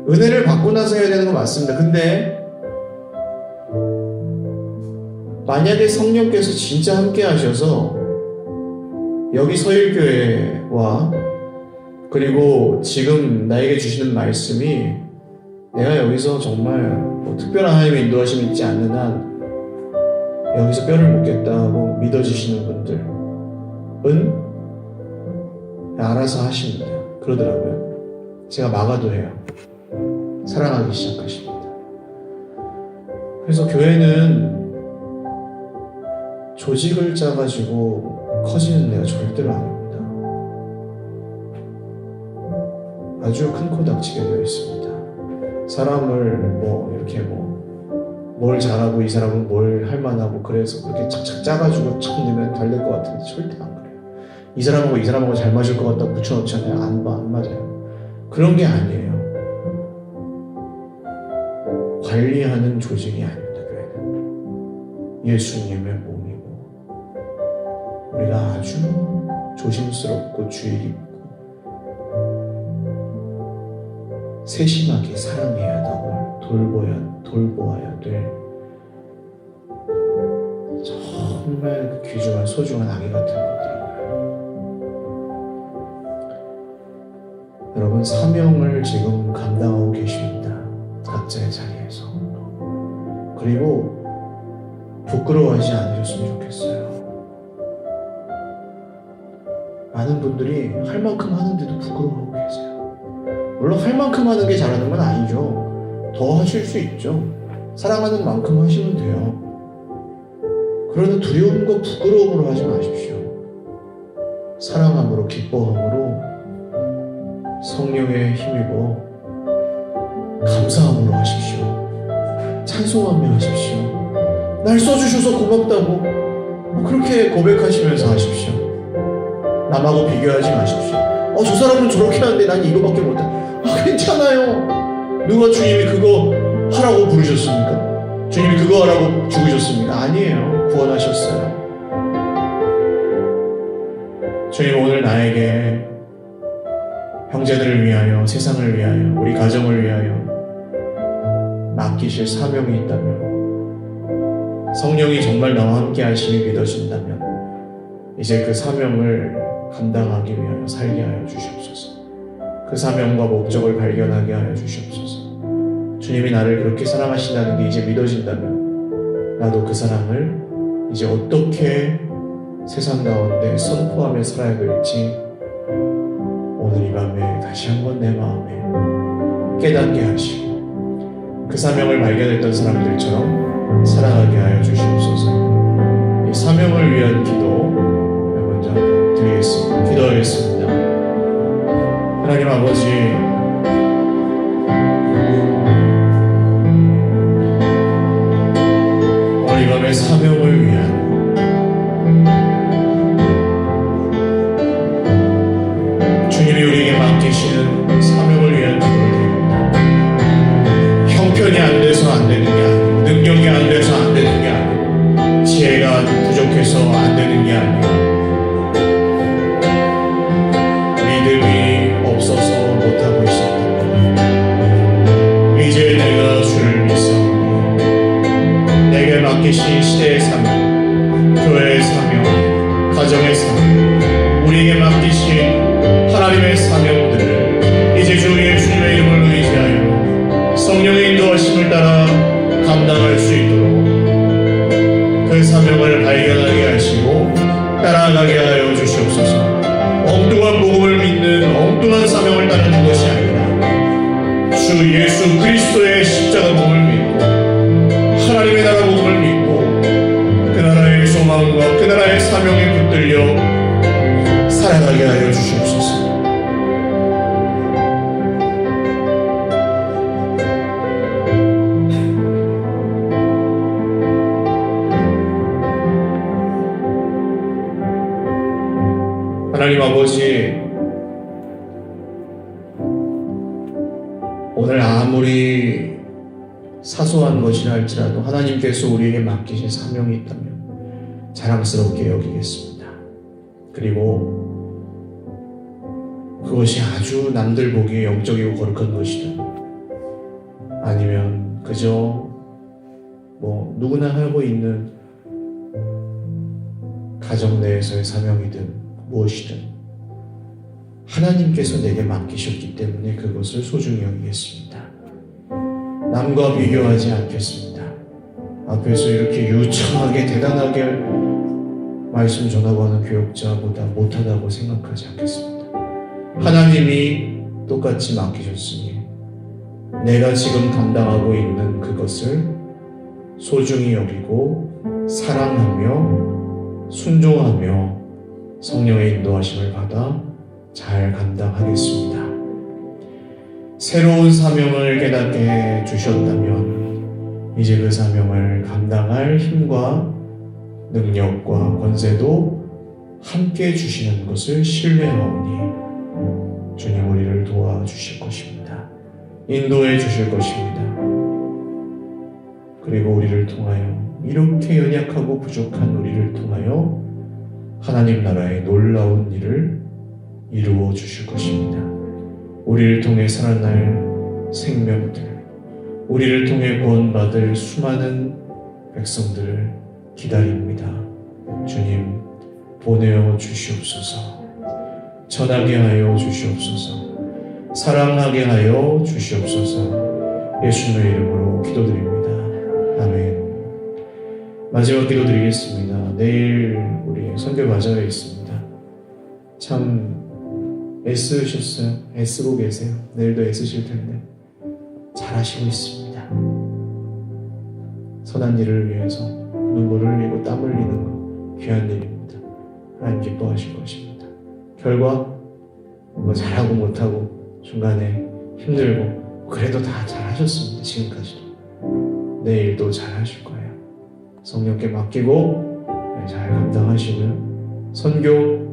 은혜를 받고 나서 해야 되는 건 맞습니다. 근데 만약에 성령께서 진짜 함께 하셔서 여기 서일교회와 그리고 지금 나에게 주시는 말씀이 내가 여기서 정말 특별한 하나님의 인도하심이 있지 않는 한 여기서 뼈를 묻겠다고 믿어지시는 분들은 알아서 하십니다. 그러더라고요. 제가 막아도 해요. 사랑하기 시작하십니다. 그래서 교회는 조직을 짜가지고 커지는 데가 절대로 아닙니다. 아주 큰 코 닥치게 되어 있습니다. 사람을 이렇게 뭘 잘하고 이 사람은 뭘 할만하고 그래서 그렇게 착착 짜가지고 참 넣으면 잘 될 것 같은데 절대 안 그래요. 이 사람하고 잘 맞을 것 같다고 붙여놓잖아요. 안 맞아요. 그런 게 아니에요. 관리하는 조직이 아닙니다. 교회는 예수님의 몸이고 우리가 아주 조심스럽고 주의 깊고 세심하게 사랑해야 하고 돌보아야 될 정말 귀중한 소중한 아기 같은 것들이고요. 여러분 사명을 지금 감당하고 계십니다. 각자의 자리에서. 그리고 부끄러워하지 않으셨으면 좋겠어요. 많은 분들이 할 만큼 하는데도 부끄러워하고 계세요. 물론 할 만큼 하는 게 잘하는 건 아니죠. 더 하실 수 있죠. 사랑하는 만큼 하시면 돼요. 그러나 두려움과 부끄러움으로 하지 마십시오. 사랑함으로 기뻐함으로 성령의 힘입어 감사함으로 하십시오. 찬송하며 하십시오. 날 써주셔서 고맙다고 그렇게 고백하시면서 하십시오. 남하고 비교하지 마십시오. 저 사람은 저렇게 하는데 난 이거밖에 못해. 괜찮아요. 누가 주님이 그거 하라고 부르셨습니까? 주님이 그거 하라고 죽으셨습니까? 아니에요. 구원하셨어요. 주님 오늘 나에게 형제들을 위하여, 세상을 위하여, 우리 가정을 위하여 맡기실 사명이 있다면, 성령이 정말 나와 함께 하심이 믿어진다면 이제 그 사명을 감당하기 위하여 살게 하여 주시옵소서. 그 사명과 목적을 발견하게 하여 주시옵소서. 주님이 나를 그렇게 사랑하신다는 게 이제 믿어진다면 나도 그 사랑을 이제 어떻게 세상 가운데 선포하며 살아야 될지 오늘 이 밤에 다시 한번 내 마음에 깨닫게 하시고 그 사명을 발견했던 사람들처럼 살아가게 하여 주시옵소서. 이 사명을 위한 기도 먼저 드리겠습니다. 기도하겠습니다. 하나님 아버지, 오늘 이 밤에 사명을 위한 주님이 우리에게 맡기시는 사명을 위한 기도를 드립니다. 형편이 안 돼서 안 되는 게 아니고 능력이 안 돼서 안 되는 게 아니고 지혜가 부족해서 안 되는 게 아니고 믿음이 없어서 못하고 있었다. 이제 내가 주를 믿사오니 내게 맡기신 시대의 사명, 교회의 사명, 가정의 사명, 우리에게 맡기신 하나님의 사명들을 이제 주님의 이름을 의지하여 성령의 성령의 인도하심을 따라 감당할 수 있도록 그 사명을 발견하게 하시고 따라가게 하여 주시옵소서. 엉뚱한 복음을 믿는 엉뚱한 사명을 따르는 것이 아니라 주 예수 그리스도의 십자가 복음을 믿고 하나님의 나라 복음을 믿고 그 나라의 소망과 그 나라의 사명에 붙들려 살아가게 하여 주시옵소서. 하나님 아버지, 오늘 아무리 사소한 것이라 할지라도 하나님께서 우리에게 맡기신 사명이 있다면 자랑스럽게 여기겠습니다. 그리고 그것이 아주 남들 보기에 영적이고 거룩한 것이든 아니면 그저 누구나 하고 있는 가정 내에서의 사명이든 무엇이든 하나님께서 내게 맡기셨기 때문에 그것을 소중히 여기겠습니다. 남과 비교하지 않겠습니다. 앞에서 이렇게 유창하게 대단하게 말씀 전하고 하는 교역자보다 못하다고 생각하지 않겠습니다. 하나님이 똑같이 맡기셨으니 내가 지금 감당하고 있는 그것을 소중히 여기고 사랑하며 순종하며 성령의 인도하심을 받아 잘 감당하겠습니다. 새로운 사명을 깨닫게 해 주셨다면 이제 그 사명을 감당할 힘과 능력과 권세도 함께 주시는 것을 신뢰하오니 주님 우리를 도와주실 것입니다. 인도해 주실 것입니다. 그리고 우리를 통하여 이렇게 연약하고 부족한 우리를 통하여 하나님 나라의 놀라운 일을 이루어 주실 것입니다. 우리를 통해 살아날 생명들, 우리를 통해 구원받을 수많은 백성들을 기다립니다. 주님 보내어 주시옵소서. 전하게 하여 주시옵소서. 사랑하게 하여 주시옵소서. 예수님의 이름으로 기도드립니다. 아멘. 마지막 기도드리겠습니다. 내일 우리 선교 과정에 있습니다. 참 애쓰셨어요. 애쓰고 계세요. 내일도 애쓰실 텐데 잘하시고 있습니다. 선한 일을 위해서 눈물을 흘리고 땀 흘리는 것 귀한 일입니다. 하나님 기뻐하실 것입니다. 결과 잘하고 못하고 중간에 힘들고 그래도 다 잘하셨습니다. 지금까지도. 내일도 잘하실 거예요. 성령께 맡기고 잘 감당하시고요. 선교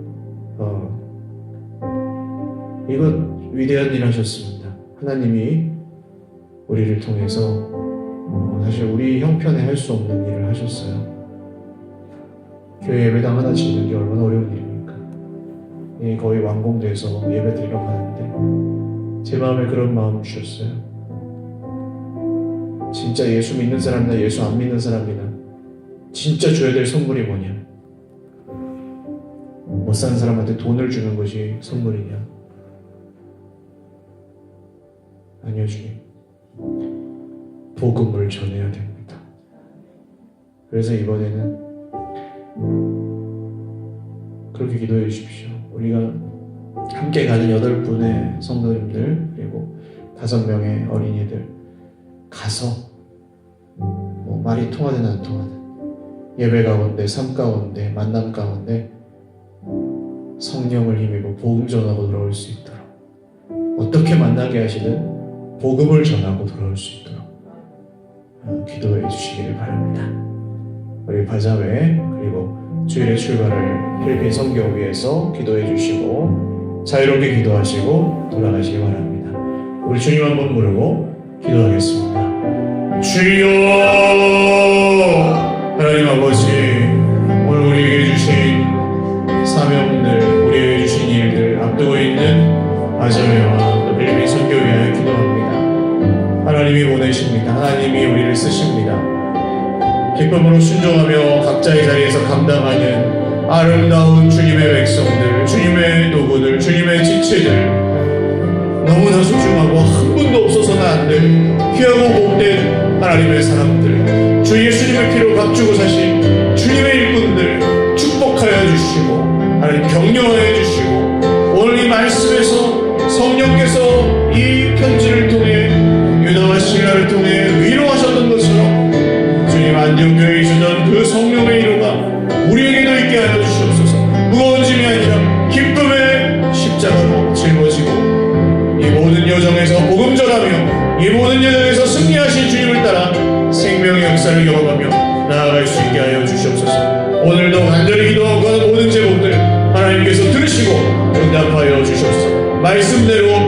이건 위대한 일 하셨습니다. 하나님이 우리를 통해서 사실 우리 형편에 할 수 없는 일을 하셨어요. 교회 예배당 하나 짓는 게 얼마나 어려운 일입니까? 거의 완공돼서 예배드리러 가는데 제 마음에 그런 마음 주셨어요. 진짜 예수 믿는 사람이나 예수 안 믿는 사람이나 진짜 줘야 될 선물이 뭐냐? 못 사는 사람한테 돈을 주는 것이 선물이냐? 아니요, 주님. 복음을 전해야 됩니다. 그래서 이번에는 그렇게 기도해 주십시오. 우리가 함께 가는 8분의 성도님들 그리고 5명의 어린이들 가서 말이 통하든 안 통하든 예배 가운데 삶 가운데 만남 가운데 성령을 힘입어 복음 전하고 돌아올 수 있도록 어떻게 만나게 하시든 복음을 전하고 돌아올 수 있도록 기도해 주시기를 바랍니다. 우리 바자회 그리고 주일의 출발을 필리핀 선교 위해서 기도해 주시고 자유롭게 기도하시고 돌아가시기 바랍니다. 우리 주님 한번 부르고 기도하겠습니다. 주여 하나님 아버지, 오늘 우리에게 주신 사명들, 우리에게 주신 일들 앞두고 있는 바자회와 또 필리핀 선교 위하여 기도합니다. 하나님이 보내십니다. 하나님이 우리를 쓰십니다. 기쁨으로 순종하며 각자의 자리에서 감당하는 아름다운 주님의 백성들, 주님의 도구들, 주님의 지체들 너무나 소중하고 한 분도 없어서는 안 될 귀하고 복된 하나님의 사람들, 주 예수님의 피로 값주고 사신 주님의 일꾼들 축복하여 주시고 하나님 격려하여 주시고 오늘 이 말씀에서 성령께서 이 편지를 통해 유다와 실라를 통해 위로하셨던 것처럼 주님 안정교회에 주던 그 성령의 위로가 우리에게도 있게 하여 주시옵소서. 무거운 짐이 아니라 기쁨의 십자가로 짊어지고 이 모든 여정에서 복음 전하며 이 모든 여정에서 승리하신 주님을 따라 생명의 역사를 경험하며 나아갈 수 있게 하여 주시옵소서. 오늘도 간절히 기도하고 하는 모든 제목들 하나님께서 들으시고 응답하여 주시옵소서. 말씀대로